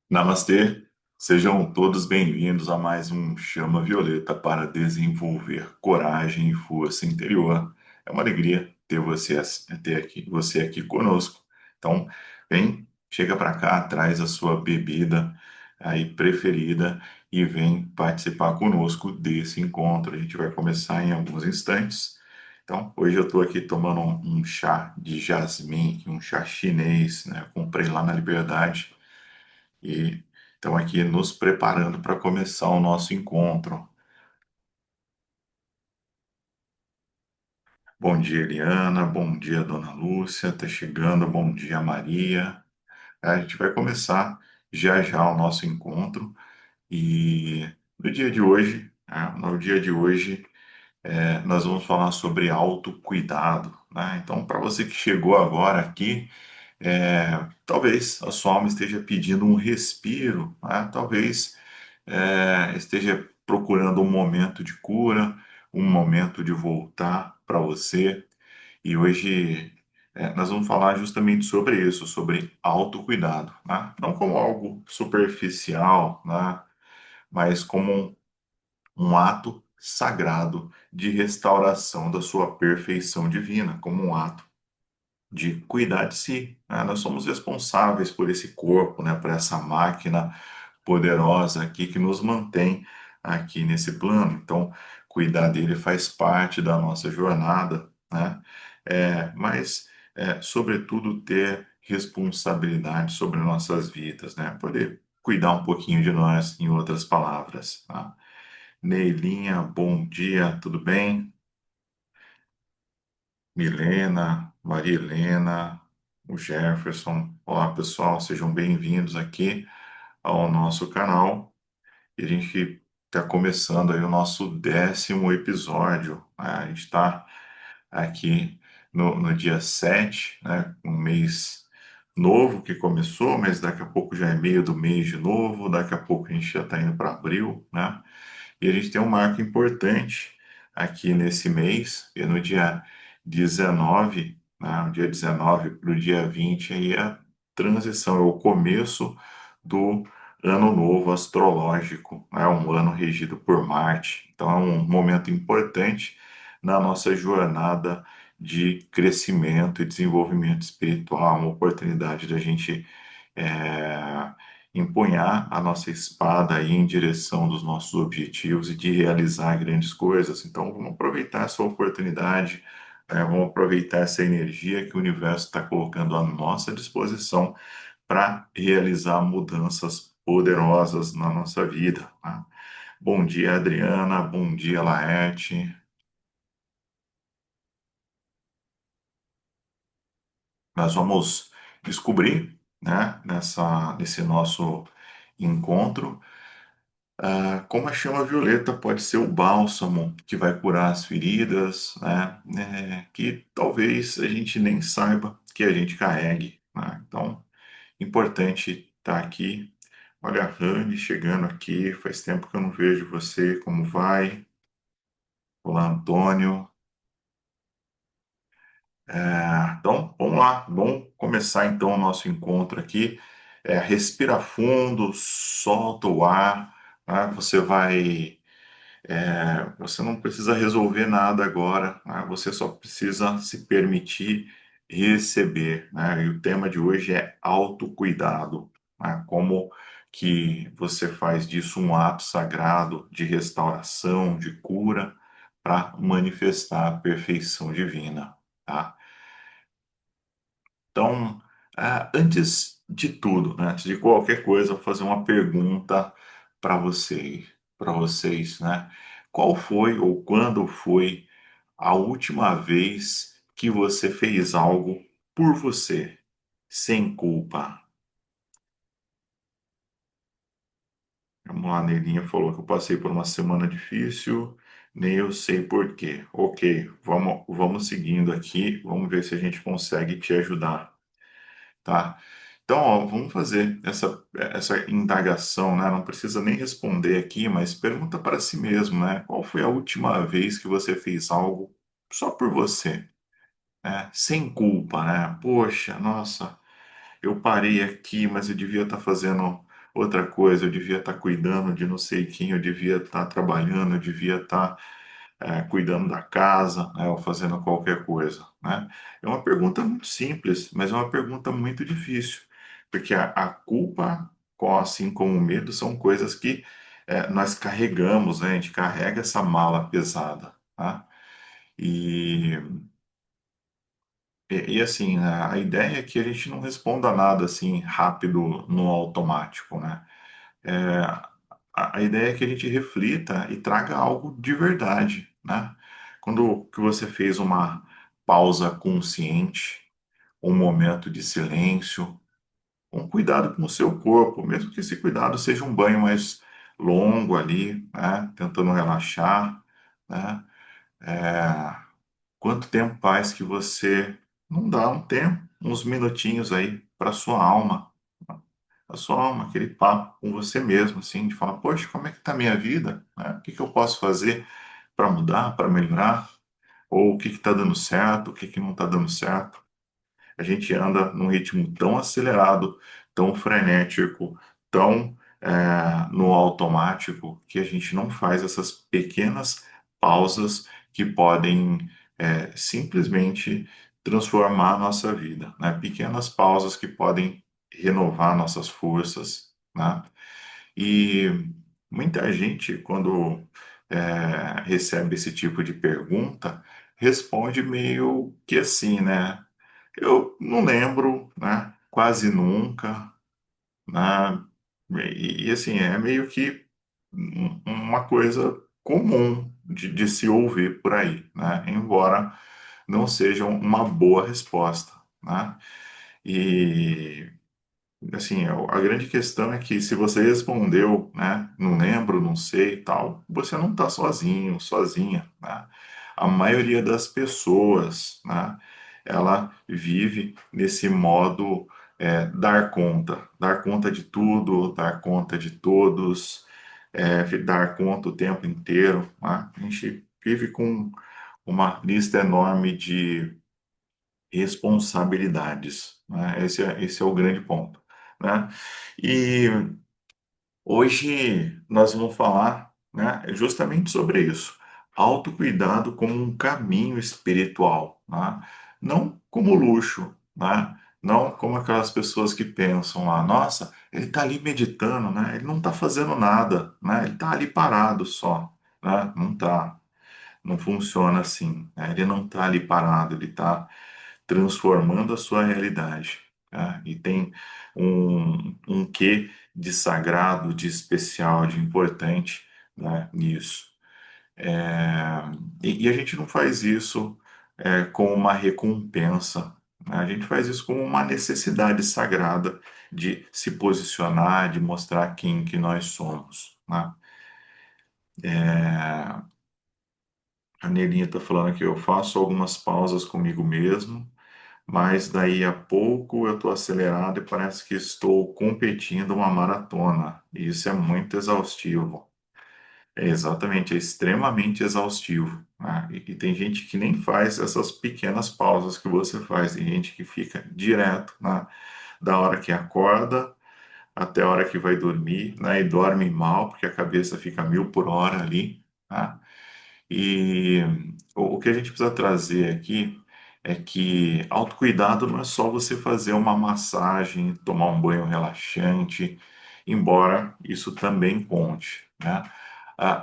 Namastê, sejam todos bem-vindos a mais um Chama Violeta para desenvolver coragem e força interior. É uma alegria ter você aqui conosco. Então, vem, chega para cá, traz a sua bebida aí preferida e vem participar conosco desse encontro. A gente vai começar em alguns instantes. Então, hoje eu estou aqui tomando um chá de jasmim, um chá chinês, né? Comprei lá na Liberdade. E estamos aqui nos preparando para começar o nosso encontro. Bom dia, Eliana. Bom dia, Dona Lúcia. Está chegando. Bom dia, Maria. A gente vai começar já já o nosso encontro. E no dia de hoje, no dia de hoje, nós vamos falar sobre autocuidado, né? Então, para você que chegou agora aqui, talvez a sua alma esteja pedindo um respiro, né? Talvez esteja procurando um momento de cura, um momento de voltar para você. E hoje nós vamos falar justamente sobre isso, sobre autocuidado, né? Não como algo superficial, né? Mas como um ato sagrado de restauração da sua perfeição divina, como um ato de cuidar de si, né? Nós somos responsáveis por esse corpo, né? Por essa máquina poderosa aqui que nos mantém aqui nesse plano. Então, cuidar dele faz parte da nossa jornada, né? Sobretudo, ter responsabilidade sobre nossas vidas, né? Poder cuidar um pouquinho de nós, em outras palavras, tá? Neilinha, bom dia, tudo bem? Milena, Maria Helena, o Jefferson. Olá, pessoal, sejam bem-vindos aqui ao nosso canal. E a gente está começando aí o nosso 10º episódio, né? A gente está aqui no dia 7, né? Um mês novo que começou, mas daqui a pouco já é meio do mês de novo, daqui a pouco a gente já está indo para abril, né? E a gente tem um marco importante aqui nesse mês, e no dia 19, né, o dia 19 para o dia 20, aí é a transição, é o começo do ano novo astrológico, é um ano regido por Marte. Então é um momento importante na nossa jornada de crescimento e desenvolvimento espiritual, uma oportunidade da gente é, empunhar a nossa espada aí em direção dos nossos objetivos e de realizar grandes coisas. Então, vamos aproveitar essa oportunidade, vamos aproveitar essa energia que o universo está colocando à nossa disposição para realizar mudanças poderosas na nossa vida, tá? Bom dia, Adriana. Bom dia, Laerte. Nós vamos descobrir, né, nesse nosso encontro, como a chama violeta pode ser o bálsamo que vai curar as feridas, que talvez a gente nem saiba que a gente carregue, né? Então, importante estar aqui. Olha a Rani chegando aqui, faz tempo que eu não vejo você, como vai? Olá, Antônio. Então, vamos lá, vamos começar então o nosso encontro aqui. Respira fundo, solta o ar, né? Você não precisa resolver nada agora, né? Você só precisa se permitir receber, né? E o tema de hoje é autocuidado, né? Como que você faz disso um ato sagrado de restauração, de cura, para manifestar a perfeição divina, tá? Então, antes de tudo, né? Antes de qualquer coisa, eu vou fazer uma pergunta para para vocês, né? Qual foi ou quando foi a última vez que você fez algo por você, sem culpa? A Nelinha falou que eu passei por uma semana difícil, nem eu sei por quê. Ok, vamos seguindo aqui, vamos ver se a gente consegue te ajudar, tá? Então, ó, vamos fazer essa indagação, né? Não precisa nem responder aqui, mas pergunta para si mesmo, né? Qual foi a última vez que você fez algo só por você, né? Sem culpa, né? Poxa, nossa, eu parei aqui, mas eu devia estar fazendo outra coisa, eu devia estar cuidando de não sei quem, eu devia estar trabalhando, eu devia estar cuidando da casa, né, ou fazendo qualquer coisa, né? É uma pergunta muito simples, mas é uma pergunta muito difícil, porque a culpa, assim como o medo, são coisas que nós carregamos, né? A gente carrega essa mala pesada, tá? E, e assim, a ideia é que a gente não responda nada assim rápido no automático, né? É, a ideia é que a gente reflita e traga algo de verdade, né? Quando que você fez uma pausa consciente, um momento de silêncio, um cuidado com o seu corpo, mesmo que esse cuidado seja um banho mais longo ali, né? Tentando relaxar, né? É, quanto tempo faz que você não dá um tempo, uns minutinhos aí para sua alma, a sua alma, aquele papo com você mesmo, assim, de falar, poxa, como é que tá a minha vida? Né? O que que eu posso fazer para mudar, para melhorar? Ou o que está dando certo, o que que não está dando certo? A gente anda num ritmo tão acelerado, tão frenético, tão no automático, que a gente não faz essas pequenas pausas que podem simplesmente transformar a nossa vida, né? Pequenas pausas que podem renovar nossas forças, né? E muita gente, quando recebe esse tipo de pergunta, responde meio que assim, né? Eu não lembro, né? Quase nunca, né? Assim, é meio que uma coisa comum de se ouvir por aí, né? Embora não seja uma boa resposta, né? E assim, a grande questão é que se você respondeu, né, não lembro, não sei e tal, você não está sozinho, sozinha, né? A maioria das pessoas, né, ela vive nesse modo dar conta de tudo, dar conta de todos, dar conta o tempo inteiro, né? A gente vive com uma lista enorme de responsabilidades, né? Esse é o grande ponto, né? E hoje nós vamos falar, né, justamente sobre isso. Autocuidado como um caminho espiritual, né? Não como luxo, né? Não como aquelas pessoas que pensam lá, nossa, ele está ali meditando, né? Ele não está fazendo nada, né? Ele está ali parado só, né? Não está, não funciona assim, né? Ele não está ali parado, ele está transformando a sua realidade. Tá? E tem um quê de sagrado, de especial, de importante, né, nisso. É, e a gente não faz isso como uma recompensa, né? A gente faz isso como uma necessidade sagrada de se posicionar, de mostrar quem que nós somos, né? É, a Nelinha está falando que eu faço algumas pausas comigo mesmo, mas daí a pouco eu estou acelerado e parece que estou competindo uma maratona. E isso é muito exaustivo. É exatamente, é extremamente exaustivo, né? E tem gente que nem faz essas pequenas pausas que você faz. Tem gente que fica direto, né? Da hora que acorda até a hora que vai dormir, né? E dorme mal, porque a cabeça fica 1000 por hora ali, né? E o que a gente precisa trazer aqui é que autocuidado não é só você fazer uma massagem, tomar um banho relaxante, embora isso também conte, né?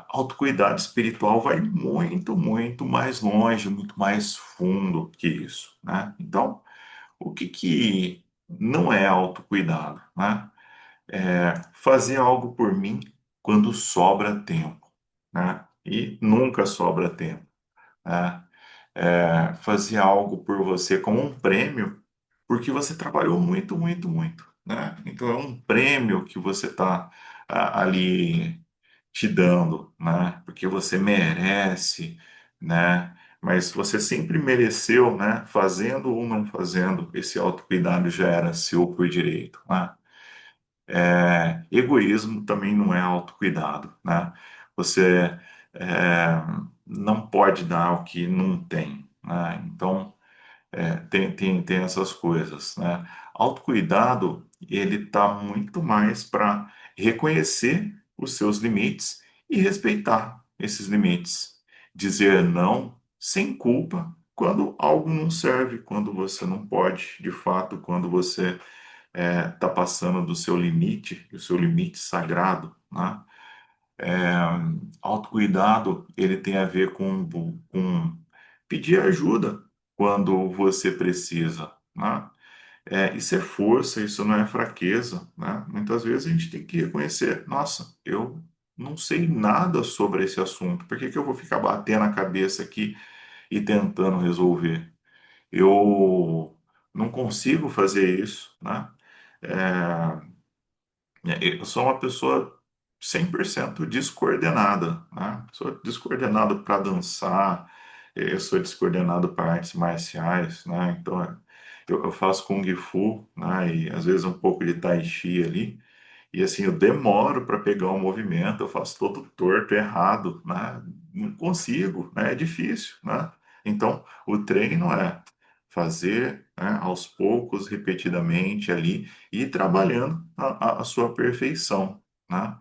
Autocuidado espiritual vai muito, muito mais longe, muito mais fundo que isso, né? Então, o que que não é autocuidado, né? Fazer algo por mim quando sobra tempo, né? E nunca sobra tempo, né? Fazer algo por você como um prêmio, porque você trabalhou muito, muito, muito, né? Então é um prêmio que você está ali te dando, né? Porque você merece, né? Mas você sempre mereceu, né? Fazendo ou não fazendo, esse autocuidado já era seu por direito, né? Egoísmo também não é autocuidado, né? Você não pode dar o que não tem, né? Então, tem essas coisas, né? Autocuidado, ele tá muito mais para reconhecer os seus limites e respeitar esses limites. Dizer não sem culpa quando algo não serve, quando você não pode, de fato, quando você está passando do seu limite, do seu limite sagrado, né? É, autocuidado, ele tem a ver com pedir ajuda quando você precisa, né? Isso é força, isso não é fraqueza, né? Muitas vezes a gente tem que reconhecer, nossa, eu não sei nada sobre esse assunto, por que que eu vou ficar batendo a cabeça aqui e tentando resolver? Eu não consigo fazer isso, né? É, eu sou uma pessoa 100% descoordenada, né? Sou descoordenado para dançar, eu sou descoordenado para artes marciais, né? Então, eu faço Kung Fu, né? E às vezes um pouco de Tai Chi ali. E assim, eu demoro para pegar um movimento, eu faço todo torto, errado, né? Não consigo, né? É difícil, né? Então, o treino é fazer, né, aos poucos, repetidamente ali, e ir trabalhando a sua perfeição, né?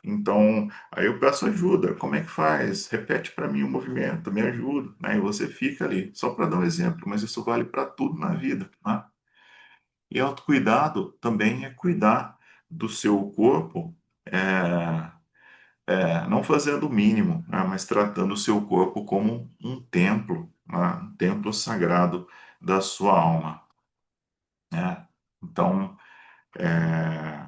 Então, aí eu peço ajuda. Como é que faz? Repete para mim o movimento, me ajuda, né? E você fica ali. Só para dar um exemplo, mas isso vale para tudo na vida, né? E autocuidado também é cuidar do seu corpo, é, não fazendo o mínimo, né, mas tratando o seu corpo como um templo, né, um templo sagrado da sua alma, né? Então, é,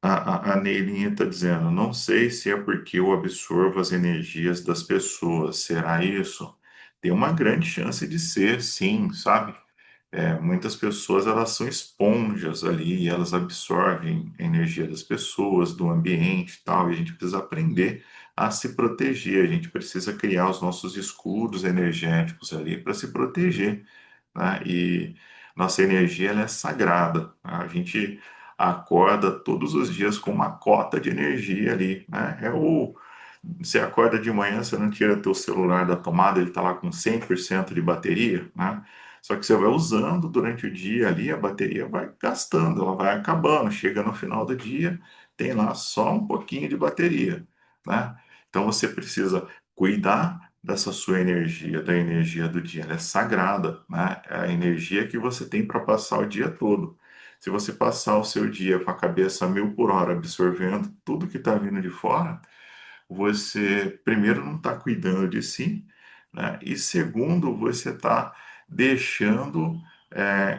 a Neilinha está dizendo, não sei se é porque eu absorvo as energias das pessoas, será isso? Tem uma grande chance de ser, sim, sabe? Muitas pessoas elas são esponjas ali e elas absorvem a energia das pessoas, do ambiente e tal, e a gente precisa aprender a se proteger, a gente precisa criar os nossos escudos energéticos ali para se proteger, né? E nossa energia ela é sagrada, né? A gente acorda todos os dias com uma cota de energia ali, né? Você acorda de manhã, você não tira teu celular da tomada, ele está lá com 100% de bateria, né? Só que você vai usando durante o dia ali, a bateria vai gastando, ela vai acabando. Chega no final do dia, tem lá só um pouquinho de bateria, né? Então você precisa cuidar dessa sua energia, da energia do dia. Ela é sagrada, né? É a energia que você tem para passar o dia todo. Se você passar o seu dia com a cabeça a 1000 por hora, absorvendo tudo que está vindo de fora, você, primeiro, não está cuidando de si, né? E segundo, você está deixando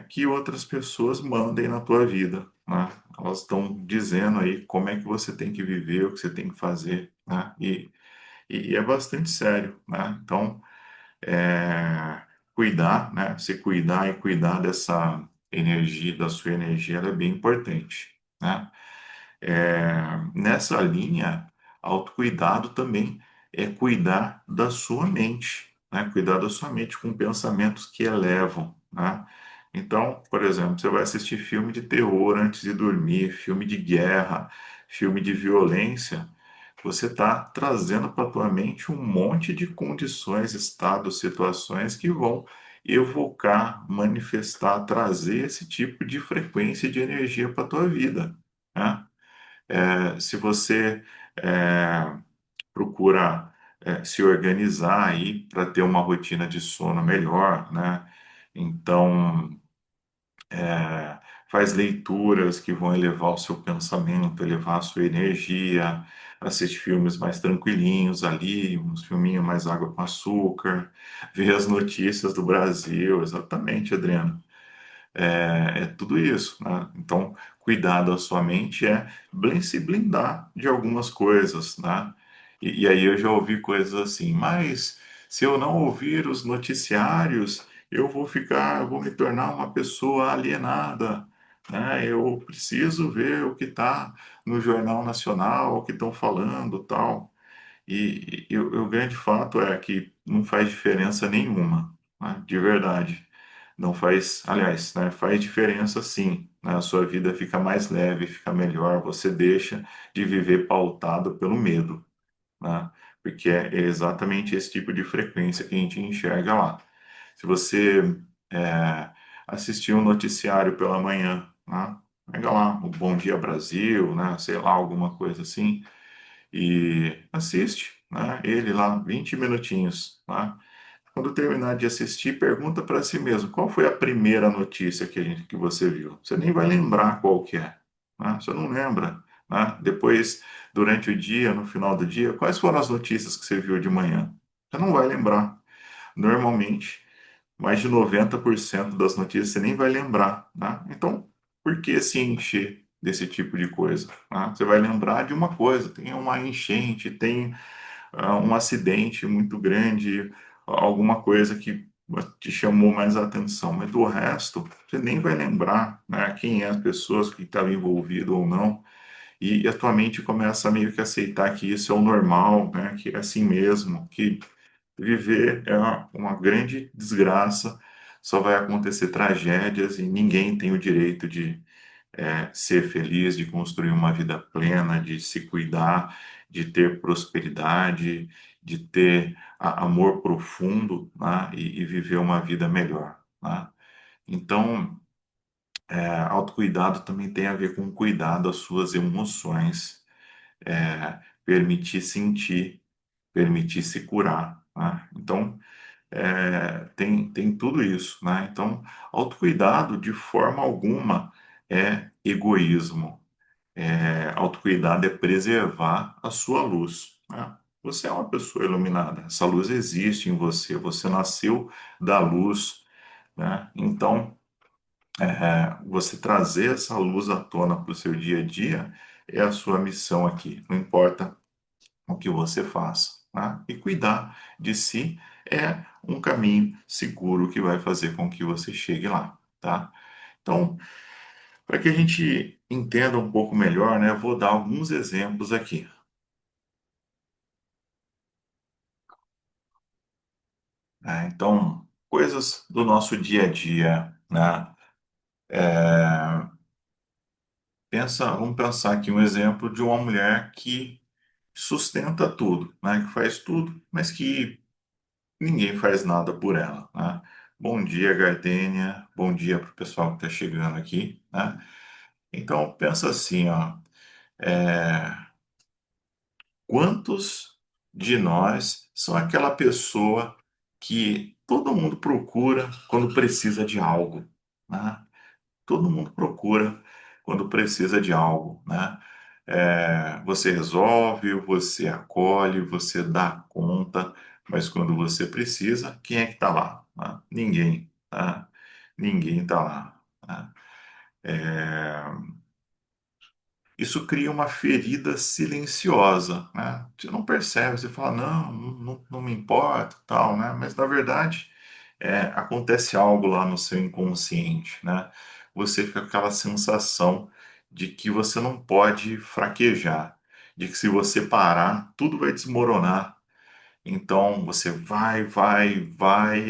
que outras pessoas mandem na tua vida, né? Elas estão dizendo aí como é que você tem que viver, o que você tem que fazer, né? E é bastante sério, né? Então, cuidar, né? Se cuidar e cuidar dessa energia, da sua energia, ela é bem importante, né? Nessa linha, autocuidado também é cuidar da sua mente, né? Cuidar da sua mente com pensamentos que elevam, né? Então, por exemplo, você vai assistir filme de terror antes de dormir, filme de guerra, filme de violência, você está trazendo para a tua mente um monte de condições, estados, situações que vão evocar, manifestar, trazer esse tipo de frequência de energia para a tua vida, né? Se você é, procura se organizar aí para ter uma rotina de sono melhor, né? Então, faz leituras que vão elevar o seu pensamento, elevar a sua energia, assiste filmes mais tranquilinhos ali, uns filminhos mais água com açúcar, ver as notícias do Brasil, exatamente, Adriano. É tudo isso, né? Então, cuidar da sua mente é se blindar de algumas coisas, né? E aí eu já ouvi coisas assim, mas se eu não ouvir os noticiários, eu vou me tornar uma pessoa alienada, né? Eu preciso ver o que está no Jornal Nacional, o que estão falando, tal. E o grande fato é que não faz diferença nenhuma, né? De verdade. Não faz, aliás, né, faz diferença sim, né? A sua vida fica mais leve, fica melhor, você deixa de viver pautado pelo medo, né? Porque é exatamente esse tipo de frequência que a gente enxerga lá. Se você é, assistir um noticiário pela manhã, né? Pega lá o Bom Dia Brasil, né? Sei lá, alguma coisa assim, e assiste, né? Ele lá, 20 minutinhos, né? Quando terminar de assistir, pergunta para si mesmo, qual foi a primeira notícia que você viu? Você nem vai lembrar qual que é, né? Você não lembra, né? Depois, durante o dia, no final do dia, quais foram as notícias que você viu de manhã? Você não vai lembrar. Normalmente, mais de 90% das notícias você nem vai lembrar, né? Então, por que se encher desse tipo de coisa, né? Você vai lembrar de uma coisa, tem uma enchente, tem um acidente muito grande, alguma coisa que te chamou mais a atenção, mas do resto, você nem vai lembrar, né, quem é as pessoas que estavam envolvidas ou não, e a tua mente começa a meio que aceitar que isso é o normal, né, que é assim mesmo, que viver é uma grande desgraça, só vai acontecer tragédias e ninguém tem o direito de ser feliz, de construir uma vida plena, de se cuidar, de ter prosperidade, de ter amor profundo, né? E viver uma vida melhor, né? Então, autocuidado também tem a ver com cuidar das suas emoções, permitir sentir, permitir se curar, né? Então, tem tudo isso, né? Então, autocuidado de forma alguma é egoísmo. Autocuidado é preservar a sua luz, né? Você é uma pessoa iluminada, essa luz existe em você, você nasceu da luz, né? Então, você trazer essa luz à tona para o seu dia a dia é a sua missão aqui, não importa o que você faça, né? E cuidar de si é um caminho seguro que vai fazer com que você chegue lá, tá? Então, para que a gente entenda um pouco melhor, né, eu vou dar alguns exemplos aqui. Né? Então, coisas do nosso dia a dia, né? É, vamos pensar aqui um exemplo de uma mulher que sustenta tudo, né? Que faz tudo, mas que ninguém faz nada por ela, né? Bom dia, Gardênia. Bom dia para o pessoal que está chegando aqui, né? Então, pensa assim, ó. é, Quantos de nós são aquela pessoa que todo mundo procura quando precisa de algo, né? Todo mundo procura quando precisa de algo, né? Você resolve, você acolhe, você dá conta, mas quando você precisa, quem é que está lá, né? Ninguém, né? Ninguém está lá, né? É, Isso cria uma ferida silenciosa, né? Você não percebe, você fala, não me importa, tal, né? Mas na verdade, acontece algo lá no seu inconsciente, né? Você fica com aquela sensação de que você não pode fraquejar, de que se você parar, tudo vai desmoronar. Então você vai,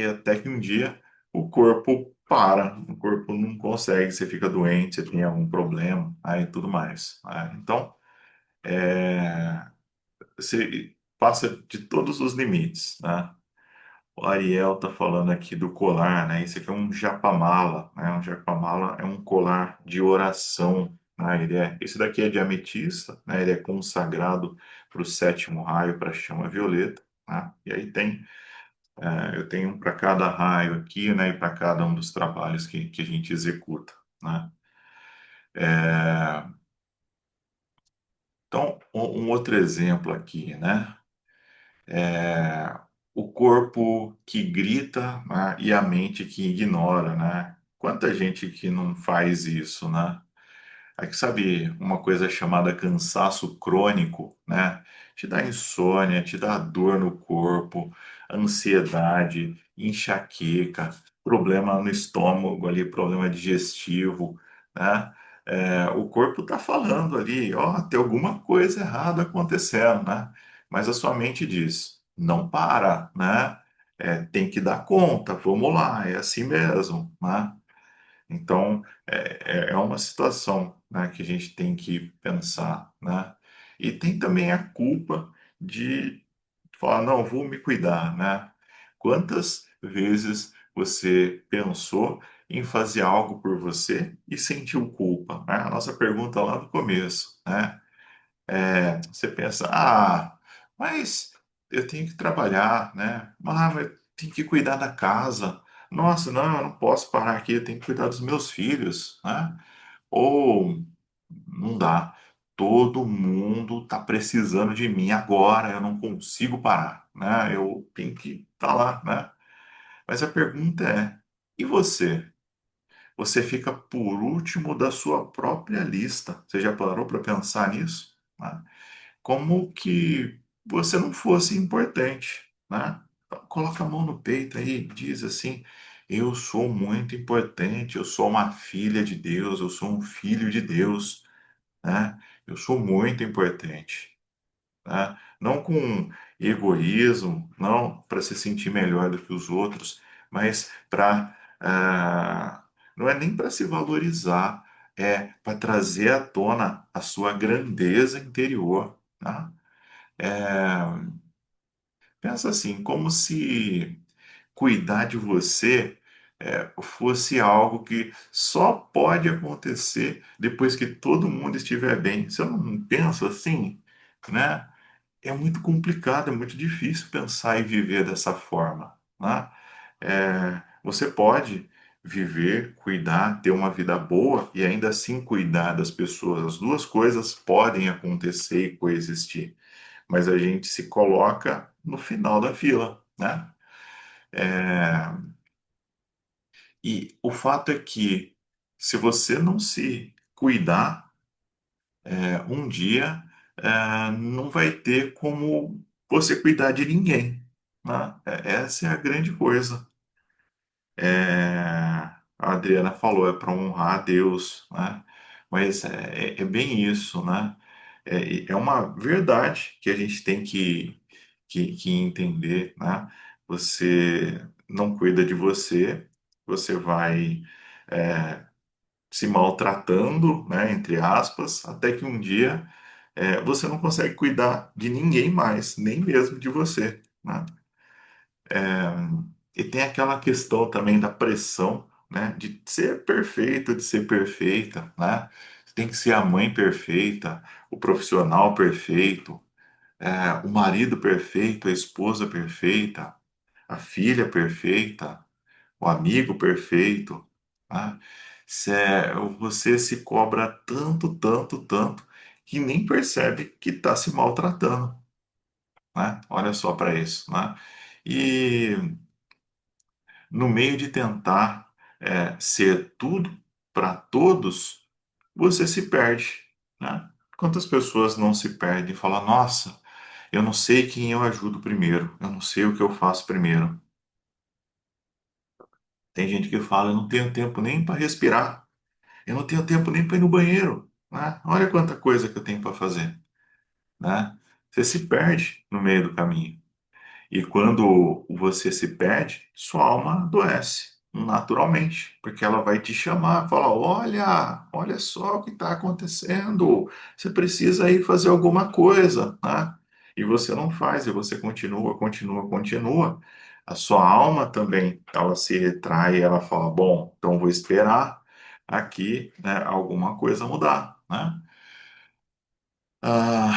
até que um dia o corpo para, o corpo não consegue, você fica doente, você tem algum problema, aí tudo mais, né? Então, é, você passa de todos os limites, né? O Ariel tá falando aqui do colar, né? Esse aqui é um japamala, né? Um japamala é um colar de oração, né? Esse daqui é de ametista, né? Ele é consagrado para o sétimo raio, para a chama violeta, né? E aí eu tenho um para cada raio aqui, né? E para cada um dos trabalhos que a gente executa, né? É, então, um outro exemplo aqui, né? É, o corpo que grita, né, e a mente que ignora, né? Quanta gente que não faz isso, né? É que sabe uma coisa chamada cansaço crônico, né? Te dá insônia, te dá dor no corpo, ansiedade, enxaqueca, problema no estômago ali, problema digestivo, né? O corpo tá falando ali, ó, tem alguma coisa errada acontecendo, né? Mas a sua mente diz, não para, né? Tem que dar conta, vamos lá, é assim mesmo, né? Então, é uma situação, né, que a gente tem que pensar, né? E tem também a culpa de falar, não, vou me cuidar, né? Quantas vezes você pensou em fazer algo por você e sentiu culpa, né? A nossa pergunta lá no começo, né? Você pensa, mas eu tenho que trabalhar, né? Mas eu tenho que cuidar da casa. Nossa, não, eu não posso parar aqui, eu tenho que cuidar dos meus filhos, né? Ou não dá. Todo mundo está precisando de mim agora, eu não consigo parar, né? Eu tenho que estar lá, né? Mas a pergunta é: e você? Você fica por último da sua própria lista. Você já parou para pensar nisso? Né? Como que você não fosse importante, né? Então, coloca a mão no peito aí, e diz assim: eu sou muito importante, eu sou uma filha de Deus, eu sou um filho de Deus, né? Eu sou muito importante, né? Não com egoísmo, não para se sentir melhor do que os outros, mas para não é nem para se valorizar, é para trazer à tona a sua grandeza interior, né? É, pensa assim, como se cuidar de você fosse algo que só pode acontecer depois que todo mundo estiver bem. Você não pensa assim, né? É muito complicado, é muito difícil pensar e viver dessa forma, né? Você pode viver, cuidar, ter uma vida boa e ainda assim cuidar das pessoas. As duas coisas podem acontecer e coexistir, mas a gente se coloca no final da fila, né? É, e o fato é que se você não se cuidar, um dia não vai ter como você cuidar de ninguém, né? Essa é a grande coisa. A Adriana falou, é para honrar a Deus, né? Mas é bem isso, né? É uma verdade que a gente tem que entender, né? Você não cuida de você, você vai é, se maltratando, né, entre aspas, até que um dia você não consegue cuidar de ninguém mais, nem mesmo de você, né? E tem aquela questão também da pressão, né, de ser perfeito, de ser perfeita, né? Você tem que ser a mãe perfeita, o profissional perfeito, o marido perfeito, a esposa perfeita, a filha perfeita, o amigo perfeito, né? Você se cobra tanto, tanto, tanto, que nem percebe que está se maltratando, né? Olha só para isso, né? E no meio de tentar ser tudo para todos, você se perde, né? Quantas pessoas não se perdem e falam, nossa, eu não sei quem eu ajudo primeiro, eu não sei o que eu faço primeiro. Tem gente que fala, eu não tenho tempo nem para respirar, eu não tenho tempo nem para ir no banheiro, né? Olha quanta coisa que eu tenho para fazer, né? Você se perde no meio do caminho. E quando você se perde, sua alma adoece, naturalmente, porque ela vai te chamar, falar: olha só o que está acontecendo, você precisa ir fazer alguma coisa, né? E você não faz, e você continua, continua, continua. A sua alma também, ela se retrai, ela fala: bom, então vou esperar aqui, né, alguma coisa mudar, né? Ah,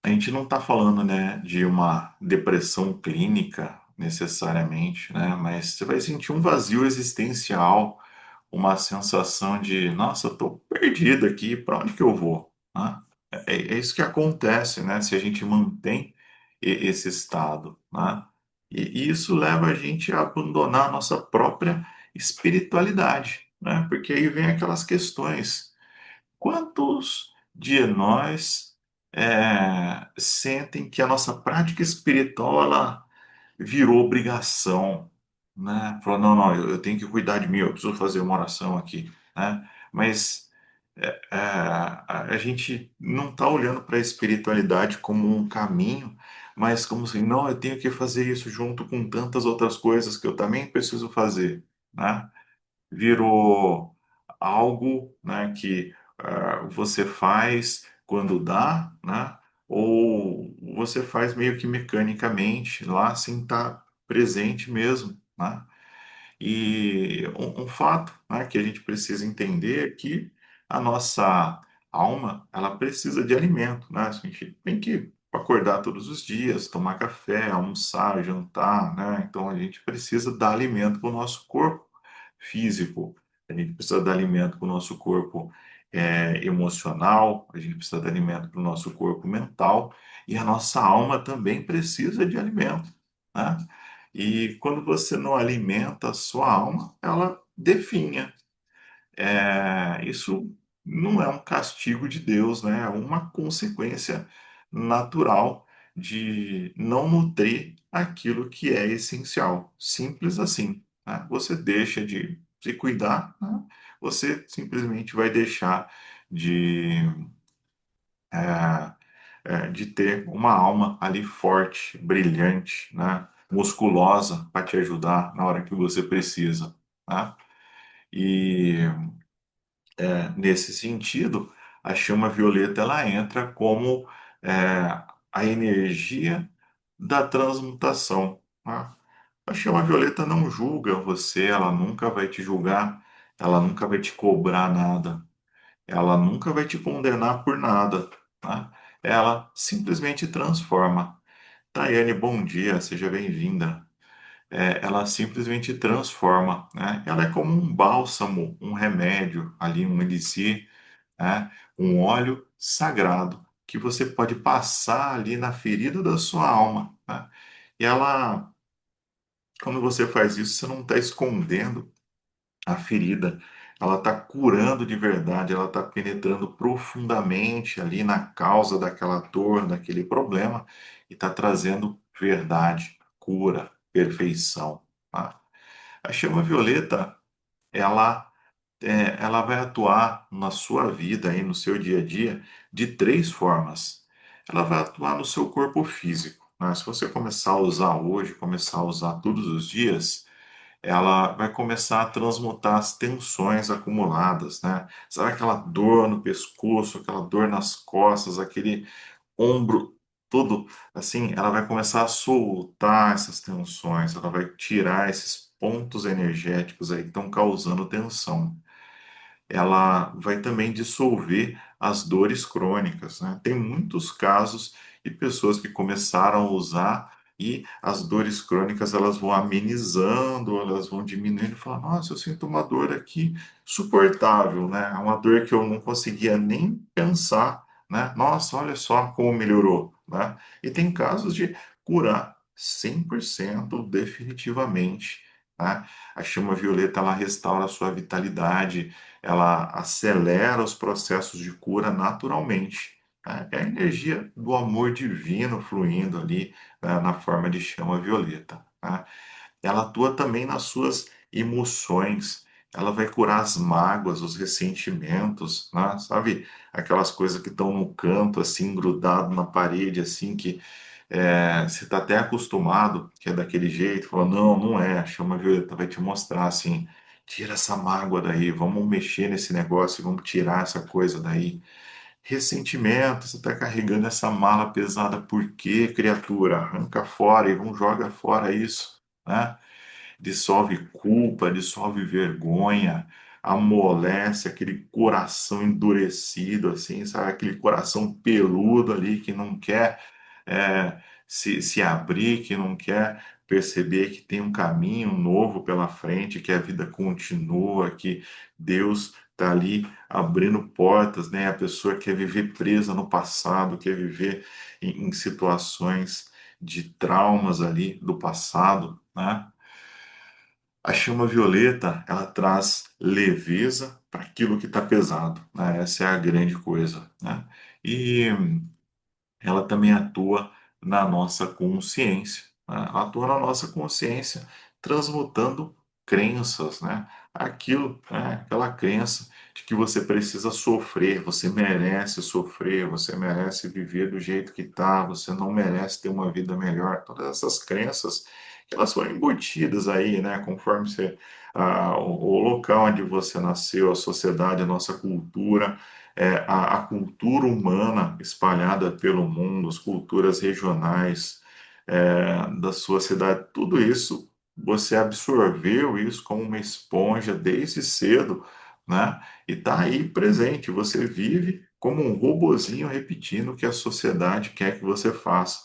a gente não está falando, né, de uma depressão clínica necessariamente, né, mas você vai sentir um vazio existencial, uma sensação de, nossa, eu estou perdido aqui, para onde que eu vou? Né? É isso que acontece, né, se a gente mantém esse estado, né? E isso leva a gente a abandonar a nossa própria espiritualidade, né? Porque aí vem aquelas questões. Quantos de nós sentem que a nossa prática espiritual ela virou obrigação, né? Falou, não, não, eu tenho que cuidar de mim, eu preciso fazer uma oração aqui, né? Mas a gente não está olhando para a espiritualidade como um caminho, mas como assim, não, eu tenho que fazer isso junto com tantas outras coisas que eu também preciso fazer, né? Virou algo, né, que você faz quando dá, né, ou você faz meio que mecanicamente lá sem estar presente mesmo, né? E um fato, né, que a gente precisa entender é que a nossa alma, ela precisa de alimento, né? A gente tem que acordar todos os dias, tomar café, almoçar, jantar, né? Então a gente precisa dar alimento para o nosso corpo físico, a gente precisa dar alimento para o nosso corpo emocional, a gente precisa dar alimento para o nosso corpo mental e a nossa alma também precisa de alimento, né? E quando você não alimenta a sua alma, ela definha. Isso não é um castigo de Deus, né? É uma consequência natural de não nutrir aquilo que é essencial. Simples assim, né? Você deixa de se cuidar, né? Você simplesmente vai deixar de, de ter uma alma ali forte, brilhante, né? Musculosa para te ajudar na hora que você precisa, né? E nesse sentido, a chama violeta ela entra como a energia da transmutação, né? A chama violeta não julga você, ela nunca vai te julgar, ela nunca vai te cobrar nada, ela nunca vai te condenar por nada, né? Ela simplesmente transforma. Tayane, bom dia, seja bem-vinda. Ela simplesmente transforma, né? Ela é como um bálsamo, um remédio, ali um elixir, né? Um óleo sagrado que você pode passar ali na ferida da sua alma, né? E ela, quando você faz isso, você não está escondendo a ferida, ela está curando de verdade, ela está penetrando profundamente ali na causa daquela dor, daquele problema e está trazendo verdade, cura, perfeição, tá? A chama violeta, ela ela vai atuar na sua vida aí, no seu dia a dia, de três formas. Ela vai atuar no seu corpo físico, né? Se você começar a usar hoje, começar a usar todos os dias, ela vai começar a transmutar as tensões acumuladas, né? Sabe aquela dor no pescoço, aquela dor nas costas, aquele ombro todo assim, ela vai começar a soltar essas tensões, ela vai tirar esses pontos energéticos aí que estão causando tensão. Ela vai também dissolver as dores crônicas, né? Tem muitos casos de pessoas que começaram a usar e as dores crônicas elas vão amenizando, elas vão diminuindo, e falam, nossa, eu sinto uma dor aqui suportável, né? É uma dor que eu não conseguia nem pensar, né? Nossa, olha só como melhorou, né? E tem casos de curar 100% definitivamente, né? A chama violeta ela restaura a sua vitalidade, ela acelera os processos de cura naturalmente, né? É a energia do amor divino fluindo ali, né, na forma de chama violeta, né? Ela atua também nas suas emoções. Ela vai curar as mágoas, os ressentimentos, né? Sabe? Aquelas coisas que estão no canto, assim, grudado na parede, assim, que você está até acostumado, que é daquele jeito, fala, não, não é, a chama violeta vai te mostrar, assim, tira essa mágoa daí, vamos mexer nesse negócio, vamos tirar essa coisa daí. Ressentimento, você está carregando essa mala pesada, por quê, criatura? Arranca fora e vamos joga fora isso, né? Dissolve culpa, dissolve vergonha, amolece aquele coração endurecido, assim, sabe? Aquele coração peludo ali que não quer se abrir, que não quer perceber que tem um caminho novo pela frente, que a vida continua, que Deus está ali abrindo portas, né? A pessoa quer viver presa no passado, quer viver em situações de traumas ali do passado, né? A chama violeta, ela traz leveza para aquilo que está pesado, né? Essa é a grande coisa, né? E ela também atua na nossa consciência, né? Ela atua na nossa consciência, transmutando crenças, né? Aquilo, né? Aquela crença de que você precisa sofrer, você merece sofrer, você merece viver do jeito que está, você não merece ter uma vida melhor. Todas essas crenças, elas foram embutidas aí, né? Conforme o local onde você nasceu, a sociedade, a nossa cultura, a cultura humana espalhada pelo mundo, as culturas regionais da sua cidade, tudo isso você absorveu isso como uma esponja desde cedo, né? E está aí presente. Você vive como um robozinho repetindo o que a sociedade quer que você faça,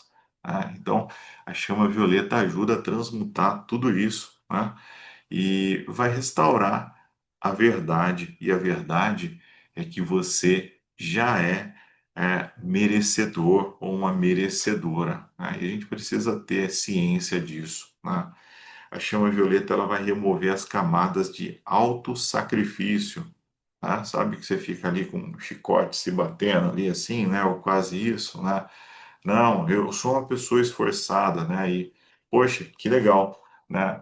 né? Então, a chama violeta ajuda a transmutar tudo isso, né? E vai restaurar a verdade. E a verdade é que você já é merecedor ou uma merecedora, né? E a gente precisa ter ciência disso, né? A chama violeta ela vai remover as camadas de autossacrifício, tá? Sabe que você fica ali com um chicote se batendo ali assim, né? Ou quase isso, né? Não, eu sou uma pessoa esforçada, né? E, poxa, que legal, né?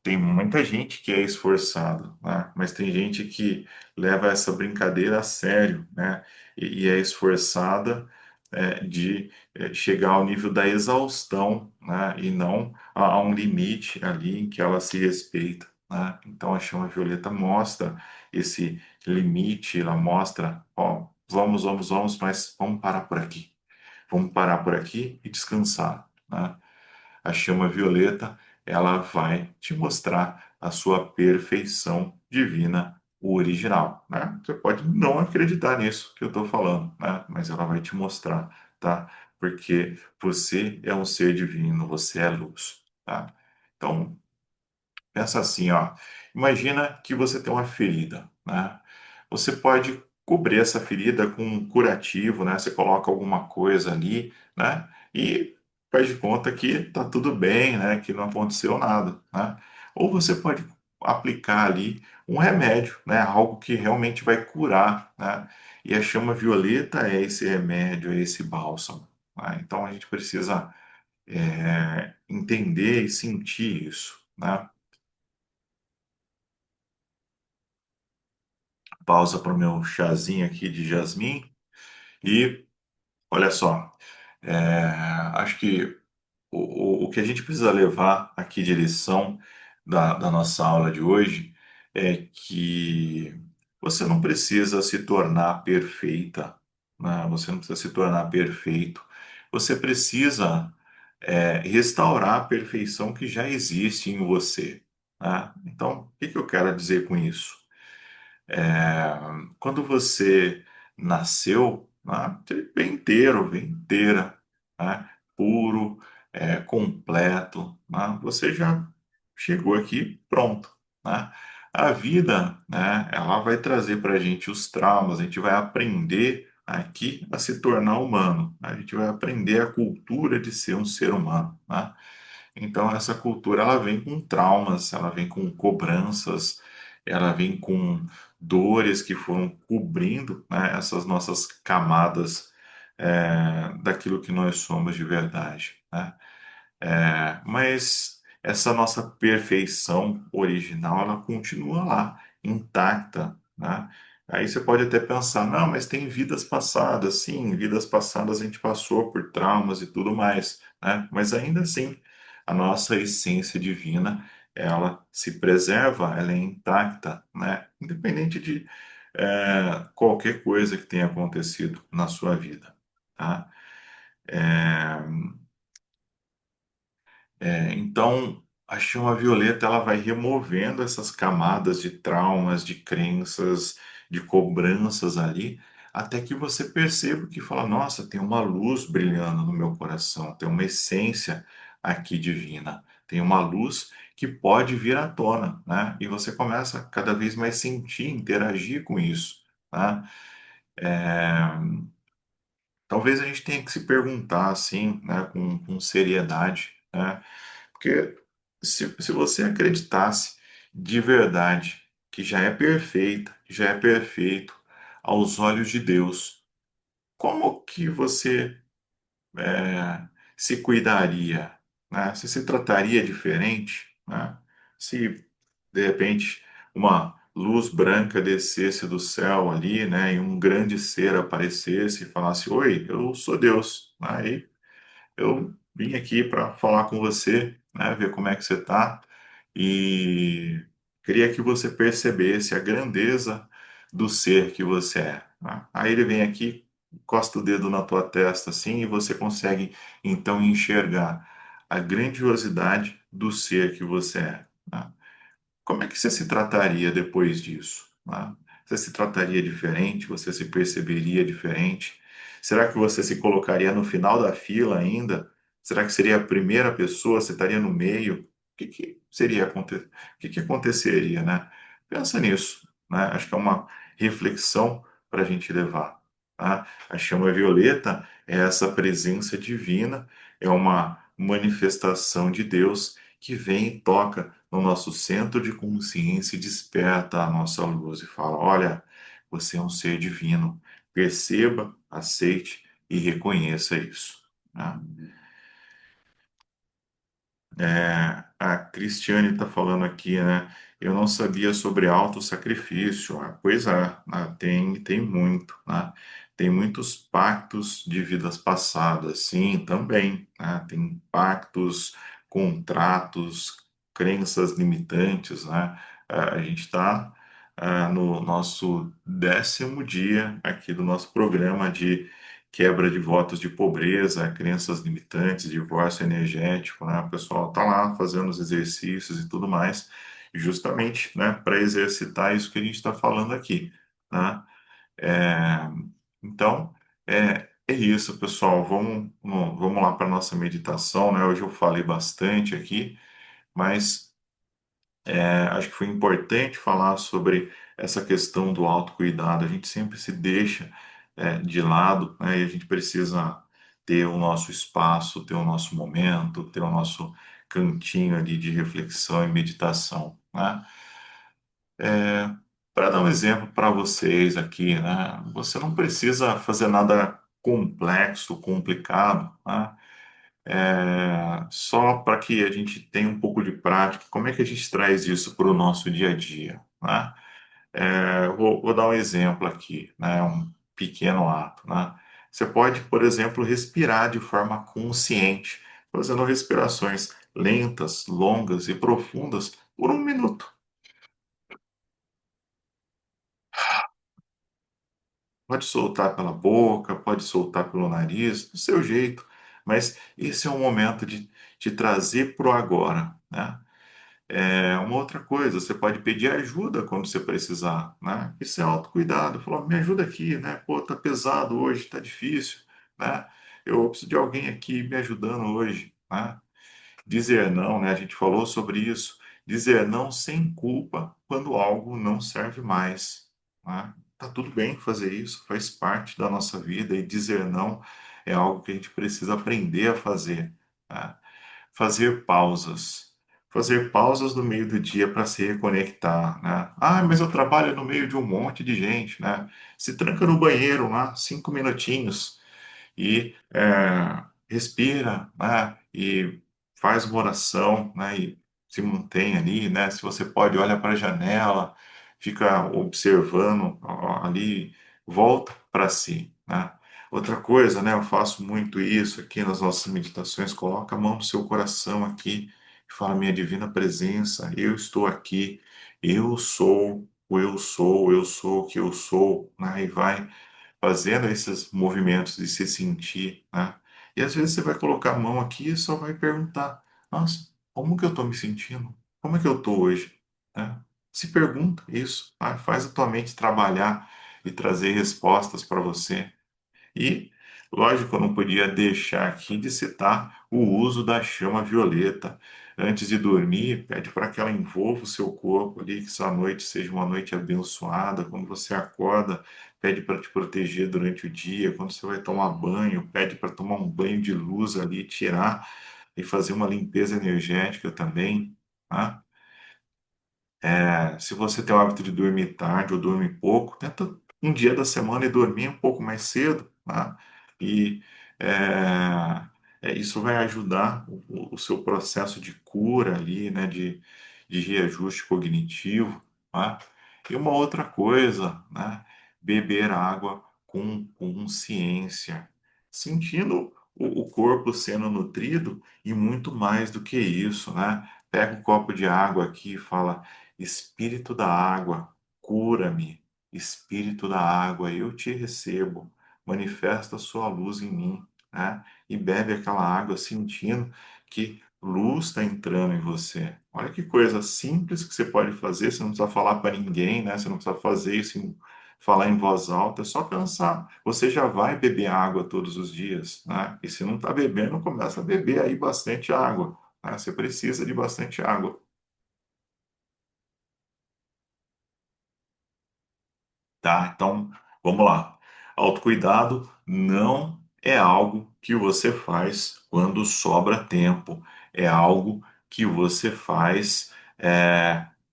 Tem muita gente que é esforçada, né? Mas tem gente que leva essa brincadeira a sério, né? E é esforçada de chegar ao nível da exaustão, né? E não a um limite ali em que ela se respeita, né? Então a chama violeta mostra esse limite, ela mostra, ó, vamos, mas vamos parar por aqui. Vamos parar por aqui e descansar, né? A chama violeta, ela vai te mostrar a sua perfeição divina original, né? Você pode não acreditar nisso que eu estou falando, né? Mas ela vai te mostrar, tá? Porque você é um ser divino, você é luz, tá? Então, pensa assim, ó. Imagina que você tem uma ferida, né? Você pode cobrir essa ferida com um curativo, né? Você coloca alguma coisa ali, né? E faz de conta que tá tudo bem, né? Que não aconteceu nada, né? Ou você pode aplicar ali um remédio, né? Algo que realmente vai curar, né? E a chama violeta é esse remédio, é esse bálsamo, né? Então a gente precisa entender e sentir isso, né? Pausa para o meu chazinho aqui de jasmim. E olha só, é, acho que o que a gente precisa levar aqui de lição da nossa aula de hoje é que você não precisa se tornar perfeita, né? Você não precisa se tornar perfeito. Você precisa restaurar a perfeição que já existe em você, né? Então, o que que eu quero dizer com isso? É, quando você nasceu, né, você veio inteiro, veio inteira, né, puro, completo, né, você já chegou aqui pronto, né? A vida, né, ela vai trazer para a gente os traumas, a gente vai aprender aqui a se tornar humano, né? A gente vai aprender a cultura de ser um ser humano, né? Então essa cultura ela vem com traumas, ela vem com cobranças, ela vem com dores que foram cobrindo, né, essas nossas camadas daquilo que nós somos de verdade, né? Mas essa nossa perfeição original, ela continua lá, intacta, né? Aí você pode até pensar, não, mas tem vidas passadas, sim, vidas passadas a gente passou por traumas e tudo mais, né? Mas ainda assim, a nossa essência divina, ela se preserva, ela é intacta, né? Independente de qualquer coisa que tenha acontecido na sua vida, tá? É, então, a chama violeta ela vai removendo essas camadas de traumas, de crenças, de cobranças ali, até que você perceba que fala, nossa, tem uma luz brilhando no meu coração, tem uma essência aqui divina, tem uma luz que pode vir à tona, né? E você começa a cada vez mais sentir, interagir com isso, né? Talvez a gente tenha que se perguntar assim, né, com seriedade, né? Porque se você acreditasse de verdade que já é perfeita, já é perfeito aos olhos de Deus, como que você se cuidaria, né? Você se trataria diferente, né? Se de repente uma luz branca descesse do céu ali, né, e um grande ser aparecesse e falasse: Oi, eu sou Deus. Aí eu vim aqui para falar com você, né, ver como é que você está e queria que você percebesse a grandeza do ser que você é, né? Aí ele vem aqui, encosta o dedo na tua testa assim e você consegue então enxergar. a grandiosidade do ser que você é, né? Como é que você se trataria depois disso, né? Você se trataria diferente? Você se perceberia diferente? Será que você se colocaria no final da fila ainda? Será que seria a primeira pessoa? Você estaria no meio? Que seria o que aconteceria, né? Pensa nisso, né? Acho que é uma reflexão para a gente levar, tá? A chama violeta é essa presença divina, é uma manifestação de Deus que vem e toca no nosso centro de consciência e desperta a nossa luz e fala: olha, você é um ser divino. Perceba, aceite e reconheça isso, né? A Cristiane está falando aqui, né? Eu não sabia sobre autossacrifício. Pois é, né? Tem muito, né? Tem muitos pactos de vidas passadas, sim, também, né? Tem pactos, contratos, crenças limitantes, né? A gente está no nosso 10º dia aqui do nosso programa de quebra de votos de pobreza, crenças limitantes, divórcio energético, né? O pessoal tá lá fazendo os exercícios e tudo mais, justamente, né, para exercitar isso que a gente está falando aqui, né? É, então, é isso, pessoal. Vamos lá para nossa meditação, né? Hoje eu falei bastante aqui, mas acho que foi importante falar sobre essa questão do autocuidado. A gente sempre se deixa de lado, né? E a gente precisa ter o nosso espaço, ter o nosso momento, ter o nosso cantinho ali de reflexão e meditação, né? Para dar um exemplo para vocês aqui, né? Você não precisa fazer nada complexo, complicado, né? Só para que a gente tenha um pouco de prática, como é que a gente traz isso para o nosso dia a dia, né? Vou dar um exemplo aqui, né? Um pequeno ato, né? Você pode, por exemplo, respirar de forma consciente, fazendo respirações lentas, longas e profundas por 1 minuto. Pode soltar pela boca, pode soltar pelo nariz, do seu jeito, mas esse é o momento de te trazer para o agora, né? Uma outra coisa, você pode pedir ajuda quando você precisar, né? Isso é autocuidado. Falou, me ajuda aqui, né? Pô, tá pesado hoje, tá difícil, né? Eu preciso de alguém aqui me ajudando hoje, né? Dizer não, né? A gente falou sobre isso. Dizer não sem culpa quando algo não serve mais, né? Tá tudo bem fazer isso, faz parte da nossa vida e dizer não é algo que a gente precisa aprender a fazer, né? Fazer pausas. Fazer pausas no meio do dia para se reconectar, né? Ah, mas eu trabalho no meio de um monte de gente, né? Se tranca no banheiro lá, 5 minutinhos e respira, né? E faz uma oração, né? E se mantém ali, né? Se você pode, olha para a janela, fica observando ali, volta para si, né? Outra coisa, né? Eu faço muito isso aqui nas nossas meditações. Coloca a mão no seu coração aqui e fala: Minha divina presença, eu estou aqui, eu sou o eu sou o que eu sou, né? E vai fazendo esses movimentos de se sentir, né? E às vezes você vai colocar a mão aqui e só vai perguntar: Nossa, como que eu estou me sentindo? Como é que eu estou hoje? Né? Se pergunta isso, tá? Faz a tua mente trabalhar e trazer respostas para você. E, lógico, eu não podia deixar aqui de citar o uso da chama violeta. Antes de dormir, pede para que ela envolva o seu corpo ali, que sua noite seja uma noite abençoada. Quando você acorda, pede para te proteger durante o dia. Quando você vai tomar banho, pede para tomar um banho de luz ali, tirar e fazer uma limpeza energética também, tá? Se você tem o hábito de dormir tarde ou dormir pouco, tenta um dia da semana e dormir um pouco mais cedo, tá? E isso vai ajudar o seu processo de cura ali, né? De reajuste cognitivo, tá? E uma outra coisa, né? Beber água com consciência, sentindo o corpo sendo nutrido e muito mais do que isso, né? Pega um copo de água aqui e fala: Espírito da água, cura-me. Espírito da água, eu te recebo. Manifesta a sua luz em mim, né? E bebe aquela água sentindo que luz está entrando em você. Olha que coisa simples que você pode fazer, você não precisa falar para ninguém, né? Você não precisa fazer isso, falar em voz alta, é só pensar. Você já vai beber água todos os dias, né? E se não está bebendo, começa a beber aí bastante água, né? Você precisa de bastante água. Tá? Então, vamos lá. Autocuidado não é algo que você faz quando sobra tempo, é algo que você faz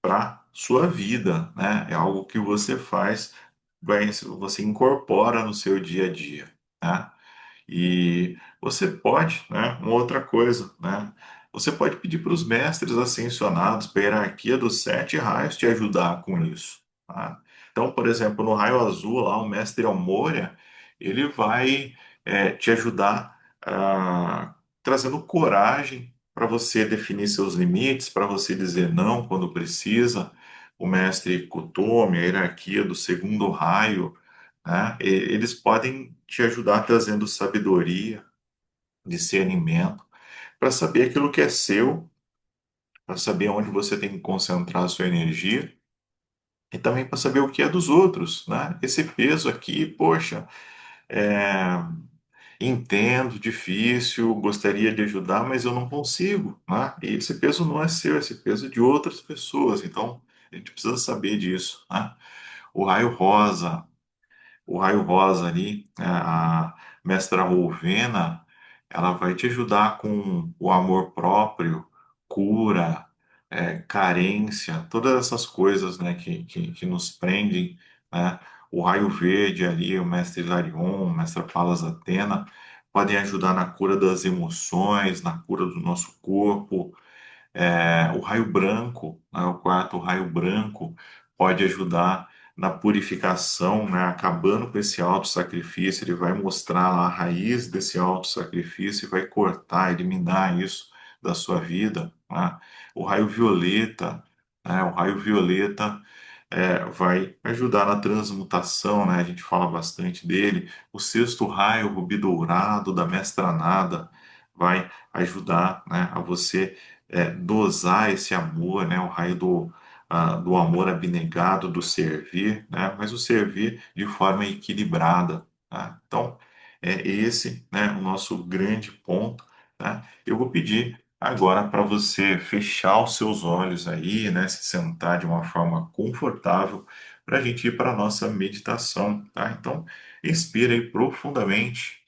para sua vida, né? É algo que você faz, você incorpora no seu dia a dia, né? E você pode, né, uma outra coisa, né, você pode pedir para os mestres ascensionados, para a hierarquia dos sete raios, te ajudar com isso, tá? Então, por exemplo, no raio azul, lá, o mestre Almoria, ele vai te ajudar trazendo coragem para você definir seus limites, para você dizer não quando precisa. O mestre Kutomi, a hierarquia do segundo raio, né? Eles podem te ajudar trazendo sabedoria, discernimento, para saber aquilo que é seu, para saber onde você tem que concentrar a sua energia e também para saber o que é dos outros, né? Esse peso aqui, poxa, é, entendo, difícil, gostaria de ajudar, mas eu não consigo, né? E esse peso não é seu, esse peso é de outras pessoas, então a gente precisa saber disso, né? O raio rosa, o raio rosa ali, a mestra Rolvena, ela vai te ajudar com o amor próprio, cura, carência, todas essas coisas, né, que nos prendem, né? O raio verde ali, o mestre Hilarion, o mestre Palas Atena, podem ajudar na cura das emoções, na cura do nosso corpo, o raio branco, né, o quarto raio branco, pode ajudar na purificação, né, acabando com esse auto-sacrifício. Ele vai mostrar lá a raiz desse auto-sacrifício e vai cortar, eliminar isso da sua vida, né? O raio violeta, né, o raio violeta vai ajudar na transmutação, né? A gente fala bastante dele. O sexto raio, o rubi dourado da mestra Nada, vai ajudar, né, a você dosar esse amor, né? O raio do amor abnegado, do servir, né? Mas o servir de forma equilibrada, tá? Então, é esse, né, o nosso grande ponto, tá? Eu vou pedir agora para você fechar os seus olhos aí, né? Se sentar de uma forma confortável para a gente ir para a nossa meditação, tá? Então, inspira aí profundamente,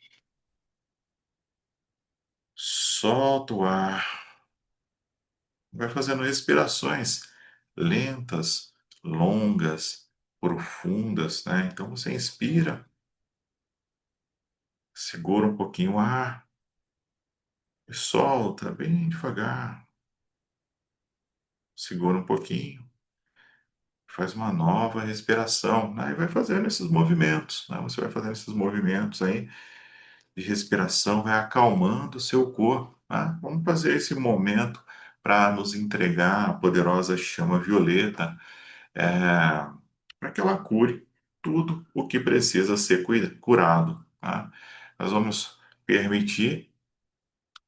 solta o ar. Vai fazendo respirações lentas, longas, profundas, né? Então você inspira, segura um pouquinho o ar e solta bem devagar. Segura um pouquinho, faz uma nova respiração, né? E vai fazendo esses movimentos, né? Você vai fazendo esses movimentos aí de respiração, vai acalmando o seu corpo, né? Vamos fazer esse momento para nos entregar a poderosa chama violeta, é, para que ela cure tudo o que precisa ser curado, tá? Nós vamos permitir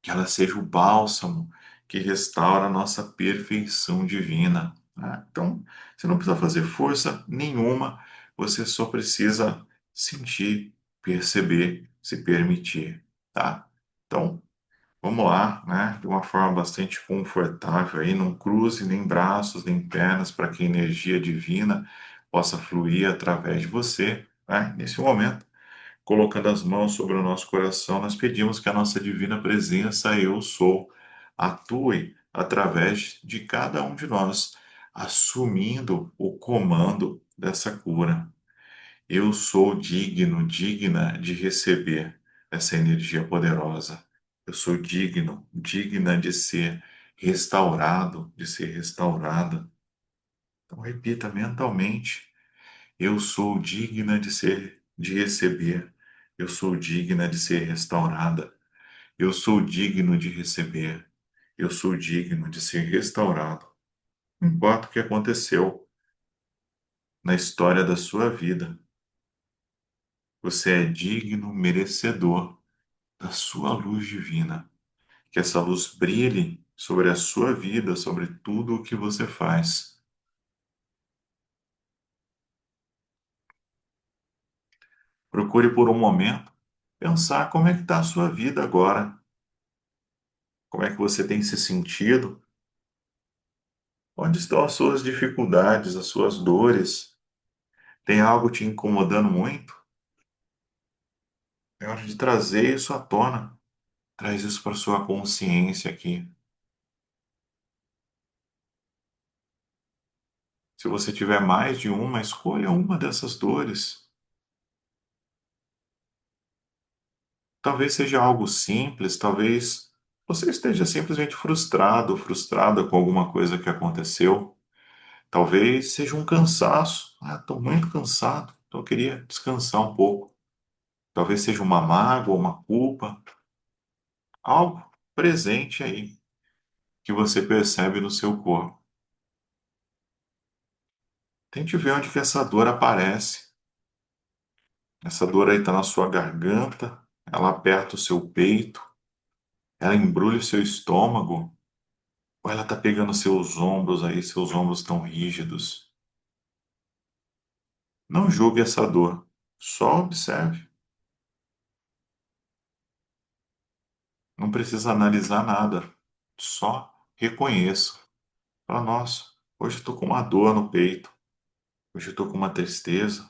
que ela seja o bálsamo que restaura a nossa perfeição divina, tá? Então, você não precisa fazer força nenhuma, você só precisa sentir, perceber, se permitir, tá? Então, vamos lá, né? De uma forma bastante confortável aí, não cruze nem braços nem pernas para que a energia divina possa fluir através de você, né? Nesse momento, colocando as mãos sobre o nosso coração, nós pedimos que a nossa divina presença, eu sou, atue através de cada um de nós, assumindo o comando dessa cura. Eu sou digno, digna de receber essa energia poderosa. Eu sou digno, digna de ser restaurado, de ser restaurada. Então repita mentalmente: eu sou digna de receber. Eu sou digna de ser restaurada. Eu sou digno de receber. Eu sou digno de ser restaurado. Não importa o que aconteceu na história da sua vida, você é digno, merecedor da sua luz divina. Que essa luz brilhe sobre a sua vida, sobre tudo o que você faz. Procure por um momento pensar como é que está a sua vida agora, como é que você tem se sentido, onde estão as suas dificuldades, as suas dores. Tem algo te incomodando muito? É hora de trazer isso à tona. Traz isso para sua consciência aqui. Se você tiver mais de uma, escolha uma dessas dores. Talvez seja algo simples, talvez você esteja simplesmente frustrado, frustrada com alguma coisa que aconteceu. Talvez seja um cansaço. Ah, estou muito cansado, então eu queria descansar um pouco. Talvez seja uma mágoa, uma culpa, algo presente aí que você percebe no seu corpo. Tente ver onde que essa dor aparece. Essa dor aí está na sua garganta, ela aperta o seu peito, ela embrulha o seu estômago, ou ela está pegando seus ombros aí, seus ombros estão rígidos. Não julgue essa dor, só observe. Não precisa analisar nada, só reconheça. Fala, nossa, hoje eu estou com uma dor no peito, hoje eu estou com uma tristeza.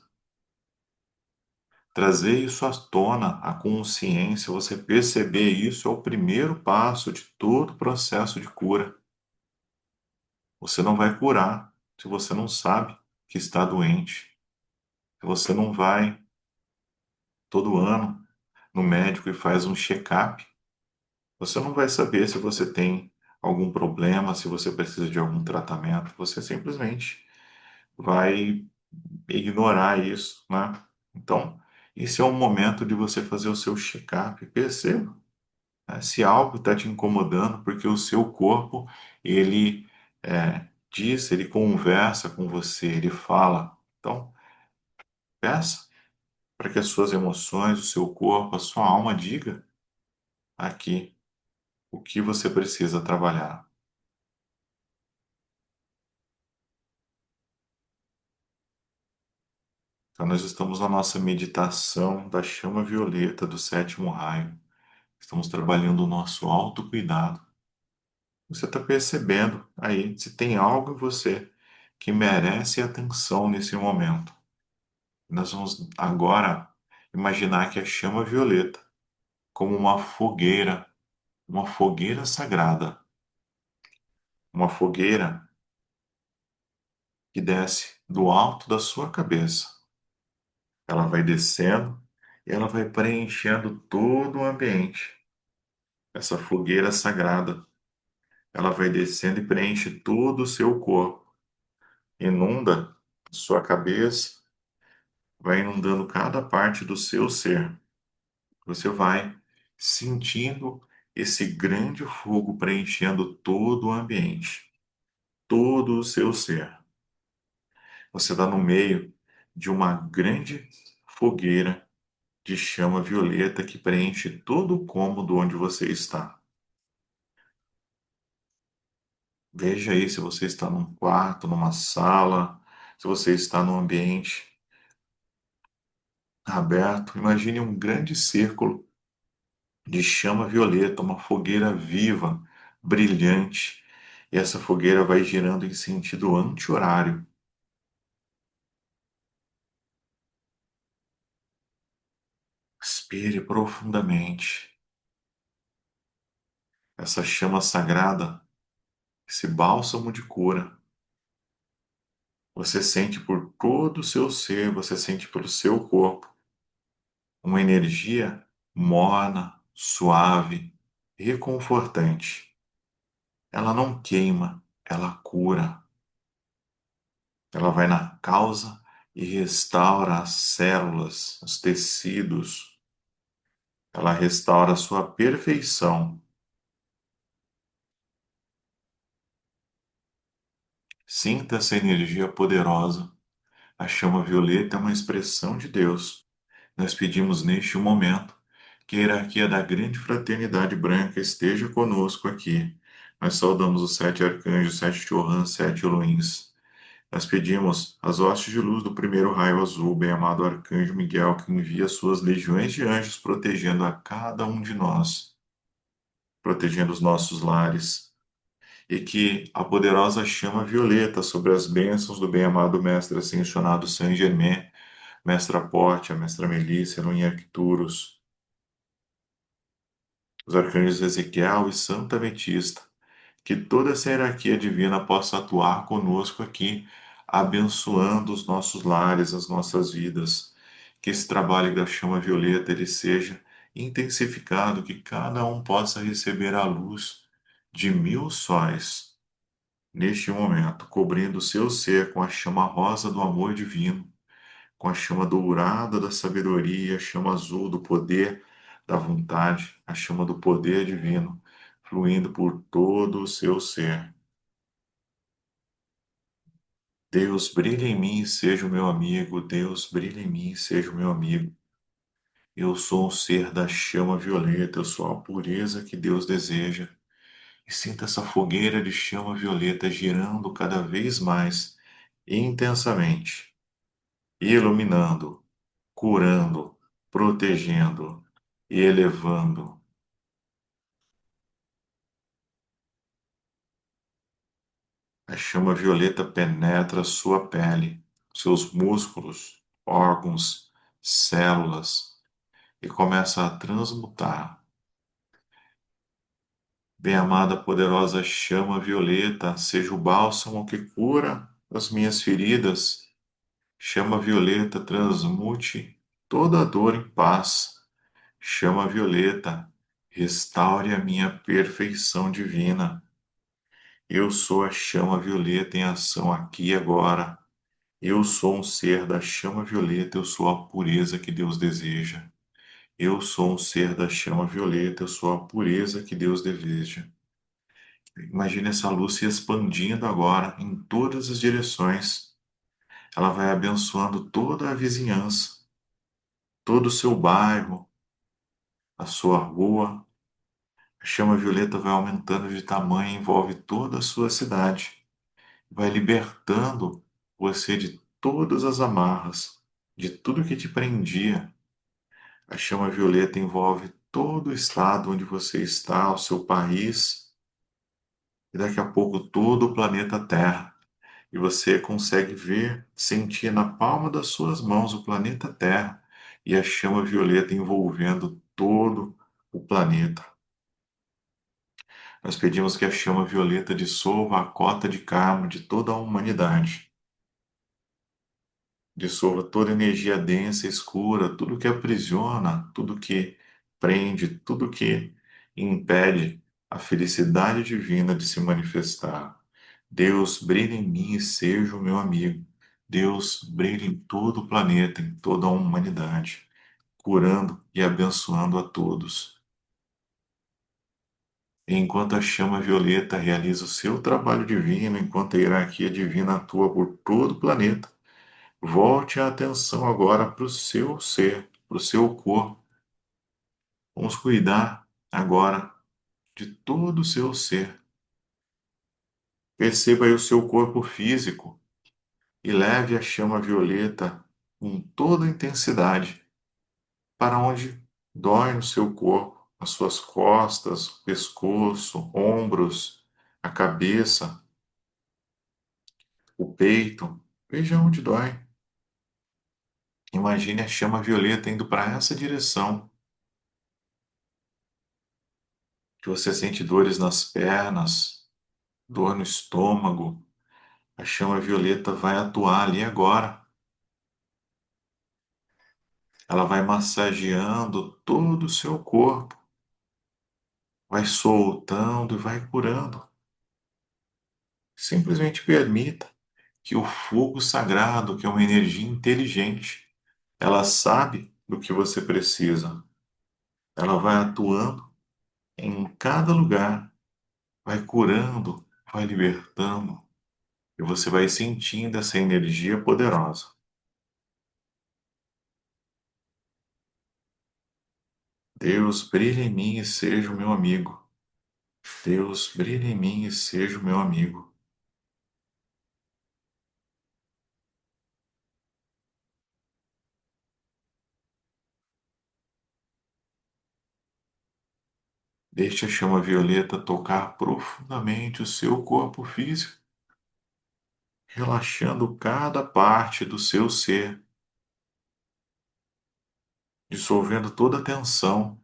Trazer isso à tona, a consciência, você perceber isso é o primeiro passo de todo o processo de cura. Você não vai curar se você não sabe que está doente. Se você não vai todo ano no médico e faz um check-up, você não vai saber se você tem algum problema, se você precisa de algum tratamento. Você simplesmente vai ignorar isso, né? Então, esse é o momento de você fazer o seu check-up. Perceba, né, se algo está te incomodando, porque o seu corpo, ele diz, ele conversa com você, ele fala. Então, peça para que as suas emoções, o seu corpo, a sua alma diga aqui o que você precisa trabalhar. Então, nós estamos na nossa meditação da chama violeta do sétimo raio. Estamos trabalhando o nosso autocuidado. Você está percebendo aí se tem algo em você que merece atenção nesse momento. Nós vamos agora imaginar que a chama violeta, como uma fogueira sagrada, uma fogueira que desce do alto da sua cabeça. Ela vai descendo e ela vai preenchendo todo o ambiente. Essa fogueira sagrada, ela vai descendo e preenche todo o seu corpo, inunda sua cabeça, vai inundando cada parte do seu ser. Você vai sentindo esse grande fogo preenchendo todo o ambiente, todo o seu ser. Você está no meio de uma grande fogueira de chama violeta que preenche todo o cômodo onde você está. Veja aí se você está num quarto, numa sala, se você está num ambiente aberto. Imagine um grande círculo de chama violeta, uma fogueira viva, brilhante. E essa fogueira vai girando em sentido anti-horário. Expire profundamente. Essa chama sagrada, esse bálsamo de cura, você sente por todo o seu ser, você sente pelo seu corpo uma energia morna, suave, reconfortante. Ela não queima, ela cura. Ela vai na causa e restaura as células, os tecidos. Ela restaura a sua perfeição. Sinta essa energia poderosa. A chama violeta é uma expressão de Deus. Nós pedimos neste momento Que a hierarquia da grande fraternidade branca esteja conosco aqui. Nós saudamos os sete arcanjos, sete Chohan, sete Elohims. Nós pedimos as hostes de luz do primeiro raio azul, bem-amado arcanjo Miguel, que envia suas legiões de anjos protegendo a cada um de nós, protegendo os nossos lares, e que a poderosa chama violeta sobre as bênçãos do bem-amado Mestre Ascensionado Saint Germain, Mestra Portia, Mestra Melissa, Elohim Arcturus, os arcanjos Ezequiel e Santa Ametista, que toda essa hierarquia divina possa atuar conosco aqui, abençoando os nossos lares, as nossas vidas. Que esse trabalho da chama violeta ele seja intensificado, que cada um possa receber a luz de mil sóis neste momento, cobrindo o seu ser com a chama rosa do amor divino, com a chama dourada da sabedoria, a chama azul do poder da vontade, a chama do poder divino, fluindo por todo o seu ser. Deus, brilha em mim e seja o meu amigo. Deus, brilha em mim e seja o meu amigo. Eu sou um ser da chama violeta, eu sou a pureza que Deus deseja. E sinta essa fogueira de chama violeta girando cada vez mais intensamente, iluminando, curando, protegendo e elevando. A chama violeta penetra sua pele, seus músculos, órgãos, células e começa a transmutar. Bem-amada, poderosa chama violeta, seja o bálsamo que cura as minhas feridas. Chama violeta, transmute toda a dor em paz. Chama violeta, restaure a minha perfeição divina. Eu sou a chama violeta em ação aqui e agora. Eu sou um ser da chama violeta, eu sou a pureza que Deus deseja. Eu sou um ser da chama violeta, eu sou a pureza que Deus deseja. Imagine essa luz se expandindo agora em todas as direções. Ela vai abençoando toda a vizinhança, todo o seu bairro, a sua rua. A chama violeta vai aumentando de tamanho e envolve toda a sua cidade. Vai libertando você de todas as amarras, de tudo que te prendia. A chama violeta envolve todo o estado onde você está, o seu país, e daqui a pouco todo o planeta Terra. E você consegue ver, sentir na palma das suas mãos o planeta Terra e a chama violeta envolvendo todo o planeta. Nós pedimos que a chama violeta dissolva a cota de karma de toda a humanidade. Dissolva toda energia densa e escura, tudo que aprisiona, tudo que prende, tudo que impede a felicidade divina de se manifestar. Deus, brilhe em mim e seja o meu amigo. Deus, brilhe em todo o planeta, em toda a humanidade, curando e abençoando a todos. E enquanto a chama violeta realiza o seu trabalho divino, enquanto a hierarquia divina atua por todo o planeta, volte a atenção agora para o seu ser, para o seu corpo. Vamos cuidar agora de todo o seu ser. Perceba aí o seu corpo físico e leve a chama violeta com toda a intensidade para onde dói no seu corpo, as suas costas, pescoço, ombros, a cabeça, o peito. Veja onde dói. Imagine a chama violeta indo para essa direção. Que você sente dores nas pernas, dor no estômago. A chama violeta vai atuar ali agora. Ela vai massageando todo o seu corpo, vai soltando e vai curando. Simplesmente permita que o fogo sagrado, que é uma energia inteligente, ela sabe do que você precisa. Ela vai atuando em cada lugar, vai curando, vai libertando, e você vai sentindo essa energia poderosa. Deus, brilha em mim e seja o meu amigo. Deus, brilha em mim e seja o meu amigo. Deixe a chama violeta tocar profundamente o seu corpo físico, relaxando cada parte do seu ser, dissolvendo toda a tensão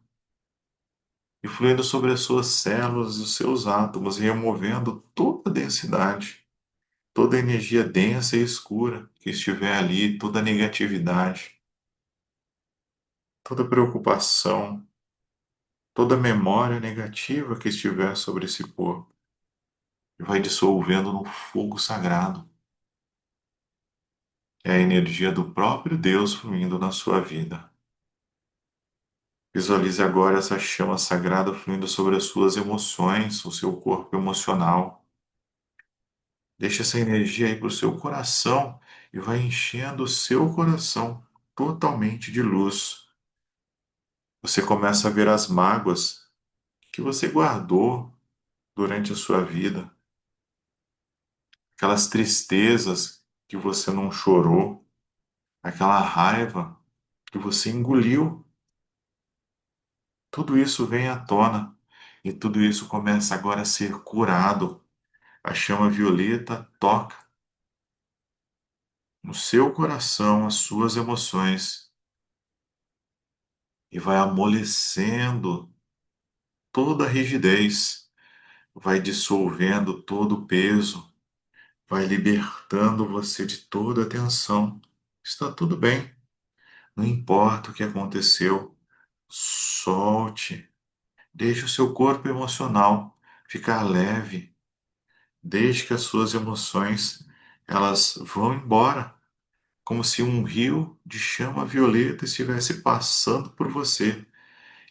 e fluindo sobre as suas células e os seus átomos, removendo toda a densidade, toda a energia densa e escura que estiver ali, toda a negatividade, toda a preocupação, toda a memória negativa que estiver sobre esse corpo, e vai dissolvendo no fogo sagrado. É a energia do próprio Deus fluindo na sua vida. Visualize agora essa chama sagrada fluindo sobre as suas emoções, o seu corpo emocional. Deixe essa energia aí para o seu coração e vai enchendo o seu coração totalmente de luz. Você começa a ver as mágoas que você guardou durante a sua vida, aquelas tristezas que você não chorou, aquela raiva que você engoliu. Tudo isso vem à tona e tudo isso começa agora a ser curado. A chama violeta toca no seu coração as suas emoções e vai amolecendo toda a rigidez, vai dissolvendo todo o peso, vai libertando você de toda a tensão. Está tudo bem, não importa o que aconteceu, solte, deixe o seu corpo emocional ficar leve, deixe que as suas emoções elas vão embora, como se um rio de chama violeta estivesse passando por você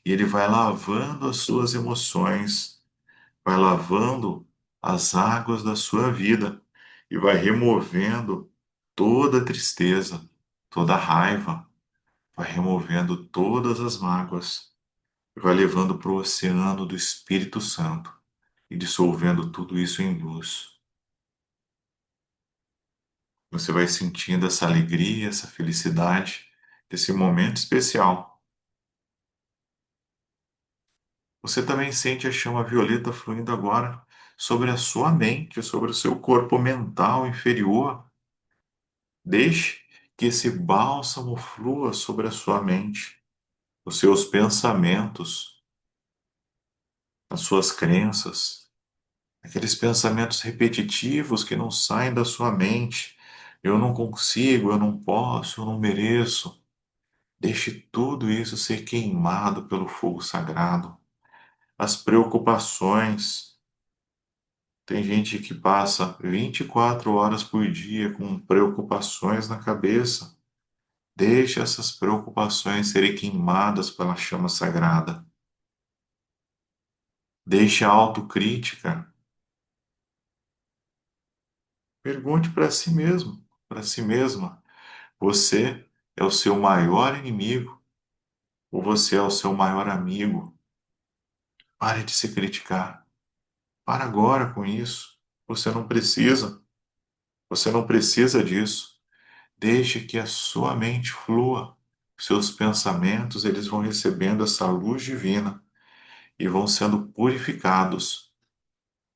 e ele vai lavando as suas emoções, vai lavando as águas da sua vida e vai removendo toda a tristeza, toda a raiva, vai removendo todas as mágoas e vai levando para o oceano do Espírito Santo e dissolvendo tudo isso em luz. Você vai sentindo essa alegria, essa felicidade desse momento especial. Você também sente a chama violeta fluindo agora sobre a sua mente, sobre o seu corpo mental inferior. Deixe que esse bálsamo flua sobre a sua mente, os seus pensamentos, as suas crenças, aqueles pensamentos repetitivos que não saem da sua mente. Eu não consigo, eu não posso, eu não mereço. Deixe tudo isso ser queimado pelo fogo sagrado. As preocupações. Tem gente que passa 24 horas por dia com preocupações na cabeça. Deixe essas preocupações serem queimadas pela chama sagrada. Deixe a autocrítica. Pergunte para si mesmo, para si mesma: você é o seu maior inimigo ou você é o seu maior amigo? Pare de se criticar. Para agora com isso. Você não precisa. Você não precisa disso. Deixe que a sua mente flua. Seus pensamentos, eles vão recebendo essa luz divina e vão sendo purificados.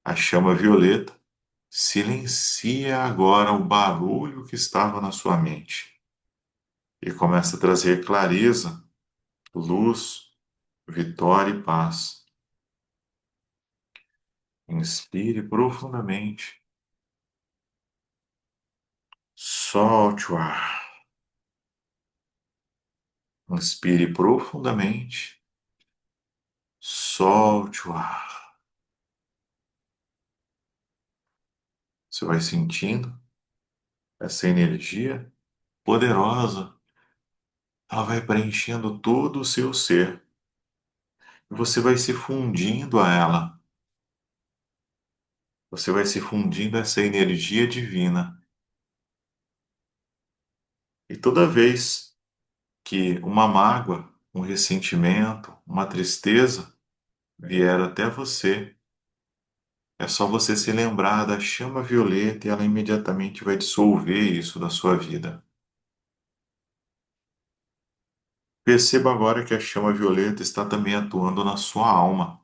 A chama violeta silencia agora o barulho que estava na sua mente e começa a trazer clareza, luz, vitória e paz. Inspire profundamente. Solte o ar. Inspire profundamente. Solte o ar. Você vai sentindo essa energia poderosa. Ela vai preenchendo todo o seu ser. E você vai se fundindo a ela. Você vai se fundindo a essa energia divina. E toda vez que uma mágoa, um ressentimento, uma tristeza vier até você, é só você se lembrar da chama violeta e ela imediatamente vai dissolver isso da sua vida. Perceba agora que a chama violeta está também atuando na sua alma.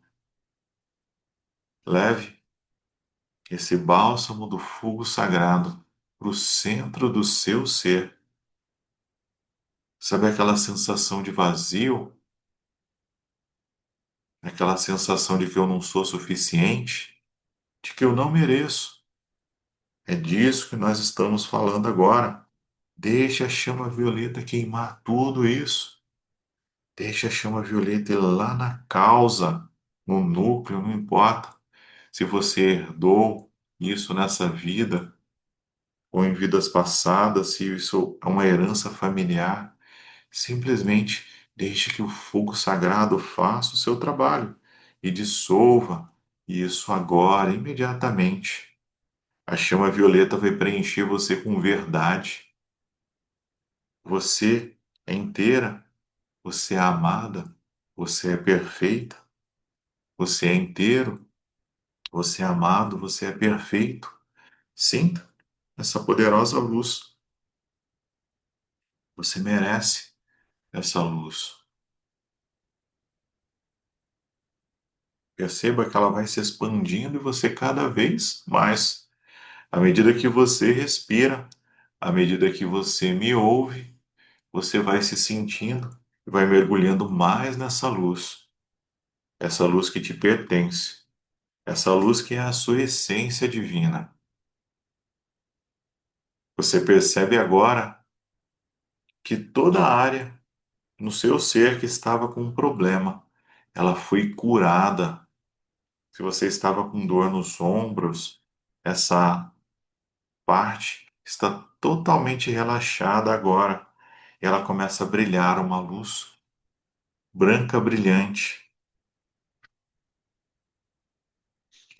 Leve esse bálsamo do fogo sagrado para o centro do seu ser. Sabe aquela sensação de vazio? Aquela sensação de que eu não sou suficiente? De que eu não mereço? É disso que nós estamos falando agora. Deixe a chama violeta queimar tudo isso. Deixe a chama violeta ir lá na causa, no núcleo, não importa se você herdou isso nessa vida ou em vidas passadas, se isso é uma herança familiar. Simplesmente deixe que o fogo sagrado faça o seu trabalho e dissolva isso agora, imediatamente. A chama violeta vai preencher você com verdade. Você é inteira, você é amada, você é perfeita, você é inteiro, você é amado, você é perfeito. Sinta essa poderosa luz. Você merece essa luz. Perceba que ela vai se expandindo e você cada vez mais. À medida que você respira, à medida que você me ouve, você vai se sentindo e vai mergulhando mais nessa luz. Essa luz que te pertence. Essa luz que é a sua essência divina. Você percebe agora que toda a área no seu ser que estava com um problema, ela foi curada. Se você estava com dor nos ombros, essa parte está totalmente relaxada agora. E ela começa a brilhar uma luz branca brilhante.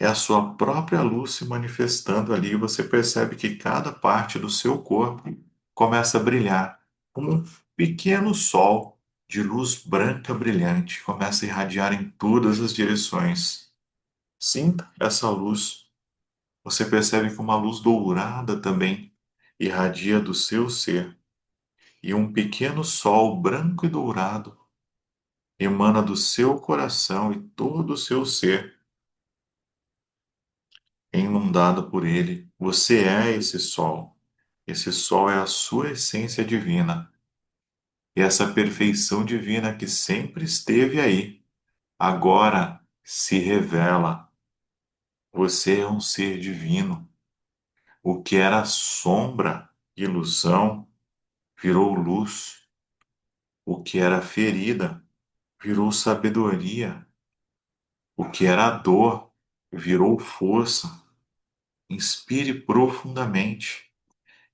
É a sua própria luz se manifestando ali. Você percebe que cada parte do seu corpo começa a brilhar como um pequeno sol de luz branca brilhante. Começa a irradiar em todas as direções. Sinta essa luz. Você percebe que uma luz dourada também irradia do seu ser. E um pequeno sol branco e dourado emana do seu coração e todo o seu ser é inundado por ele. Você é esse sol. Esse sol é a sua essência divina. E essa perfeição divina que sempre esteve aí, agora se revela. Você é um ser divino. O que era sombra, ilusão, virou luz. O que era ferida, virou sabedoria. O que era dor, virou força. Inspire profundamente.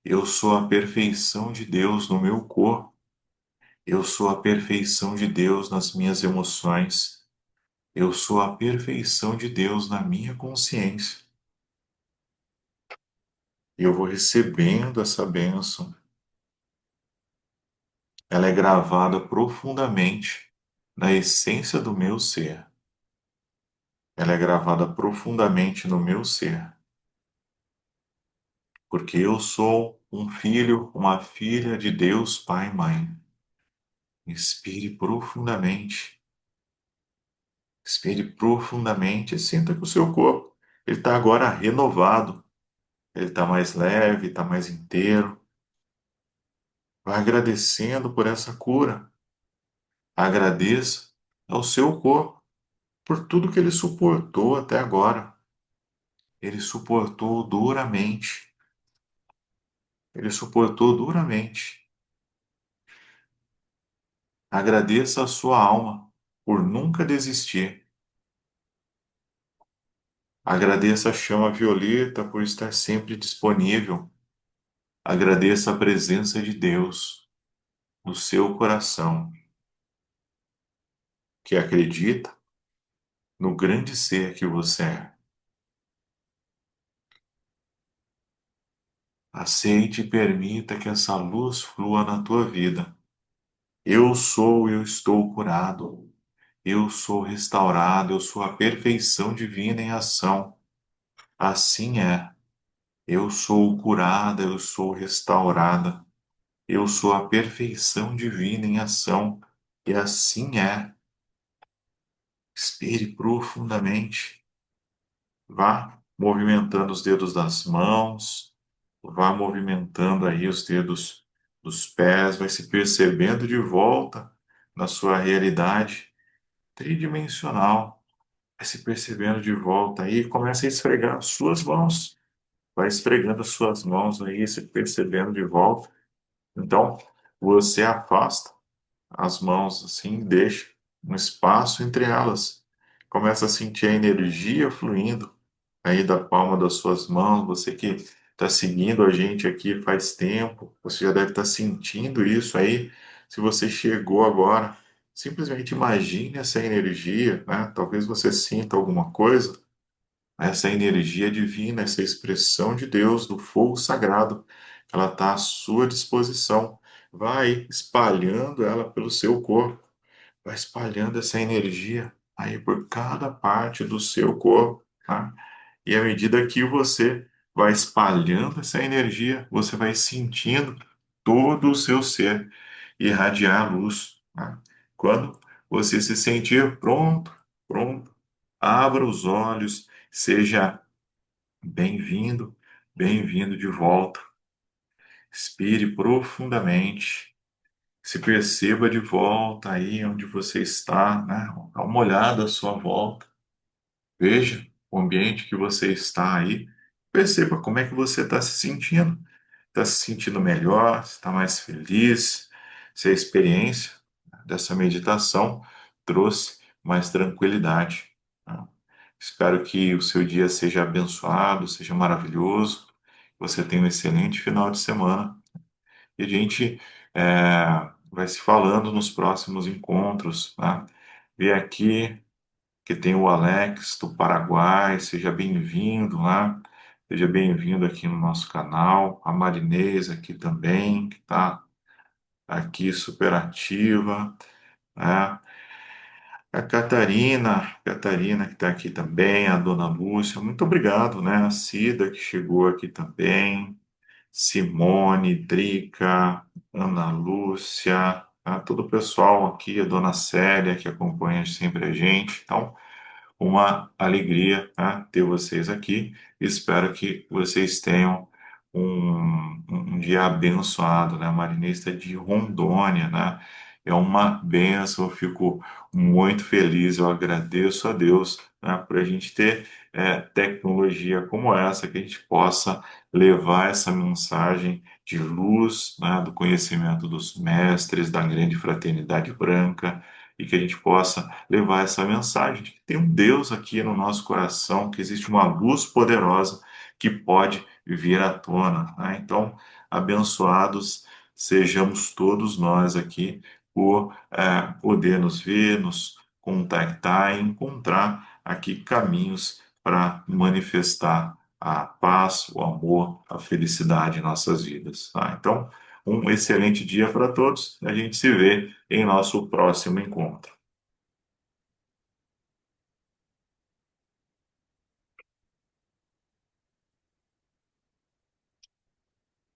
Eu sou a perfeição de Deus no meu corpo. Eu sou a perfeição de Deus nas minhas emoções. Eu sou a perfeição de Deus na minha consciência. E eu vou recebendo essa bênção. Ela é gravada profundamente na essência do meu ser. Ela é gravada profundamente no meu ser. Porque eu sou um filho, uma filha de Deus, Pai e Mãe. Inspire profundamente. Inspire profundamente e sinta que o seu corpo ele está agora renovado. Ele está mais leve, está mais inteiro. Vai agradecendo por essa cura. Agradeça ao seu corpo por tudo que ele suportou até agora. Ele suportou duramente. Ele suportou duramente. Agradeça a sua alma por nunca desistir. Agradeça a chama violeta por estar sempre disponível. Agradeça a presença de Deus no seu coração, que acredita no grande ser que você é. Aceite e permita que essa luz flua na tua vida. eu estou curado. Eu sou restaurado, eu sou a perfeição divina em ação. Assim é. Eu sou curada, eu sou restaurada. Eu sou a perfeição divina em ação. E assim é. Expire profundamente. Vá movimentando os dedos das mãos, vá movimentando aí os dedos dos pés, vai se percebendo de volta na sua realidade tridimensional. Vai se percebendo de volta aí, começa a esfregar as suas mãos. Vai esfregando as suas mãos aí, se percebendo de volta. Então, você afasta as mãos assim, deixa um espaço entre elas. Começa a sentir a energia fluindo aí da palma das suas mãos. Você que está seguindo a gente aqui faz tempo, você já deve estar sentindo isso aí. Se você chegou agora, simplesmente imagine essa energia, né? Talvez você sinta alguma coisa, essa energia divina, essa expressão de Deus, do fogo sagrado, ela está à sua disposição. Vai espalhando ela pelo seu corpo, vai espalhando essa energia aí por cada parte do seu corpo, tá? E à medida que você vai espalhando essa energia, você vai sentindo todo o seu ser irradiar a luz, tá? Quando você se sentir pronto, pronto, abra os olhos, seja bem-vindo, bem-vindo de volta. Expire profundamente, se perceba de volta aí onde você está, né? Dá uma olhada à sua volta, veja o ambiente que você está aí, perceba como é que você está se sentindo. Está se sentindo melhor, está mais feliz, se a experiência dessa meditação trouxe mais tranquilidade, tá? Espero que o seu dia seja abençoado, seja maravilhoso, que você tenha um excelente final de semana e a gente vai se falando nos próximos encontros, tá? Vem aqui que tem o Alex do Paraguai, seja bem-vindo lá, seja bem-vindo aqui no nosso canal, a Marinês aqui também, que está aqui super ativa, né? A Catarina que está aqui também, a Dona Lúcia, muito obrigado, né? A Cida que chegou aqui também, Simone, Drica, Ana Lúcia, tá? Todo o pessoal aqui, a Dona Célia que acompanha sempre a gente, então uma alegria, né, ter vocês aqui. Espero que vocês tenham um dia abençoado, né? Marinista de Rondônia, né? É uma bênção, eu fico muito feliz, eu agradeço a Deus, né, por a gente ter tecnologia como essa, que a gente possa levar essa mensagem de luz, né, do conhecimento dos mestres, da grande fraternidade branca, e que a gente possa levar essa mensagem de que tem um Deus aqui no nosso coração, que existe uma luz poderosa que pode vir à tona, né? Então, abençoados sejamos todos nós aqui por poder nos ver, nos contactar e encontrar aqui caminhos para manifestar a paz, o amor, a felicidade em nossas vidas, tá? Então, um excelente dia para todos. A gente se vê em nosso próximo encontro.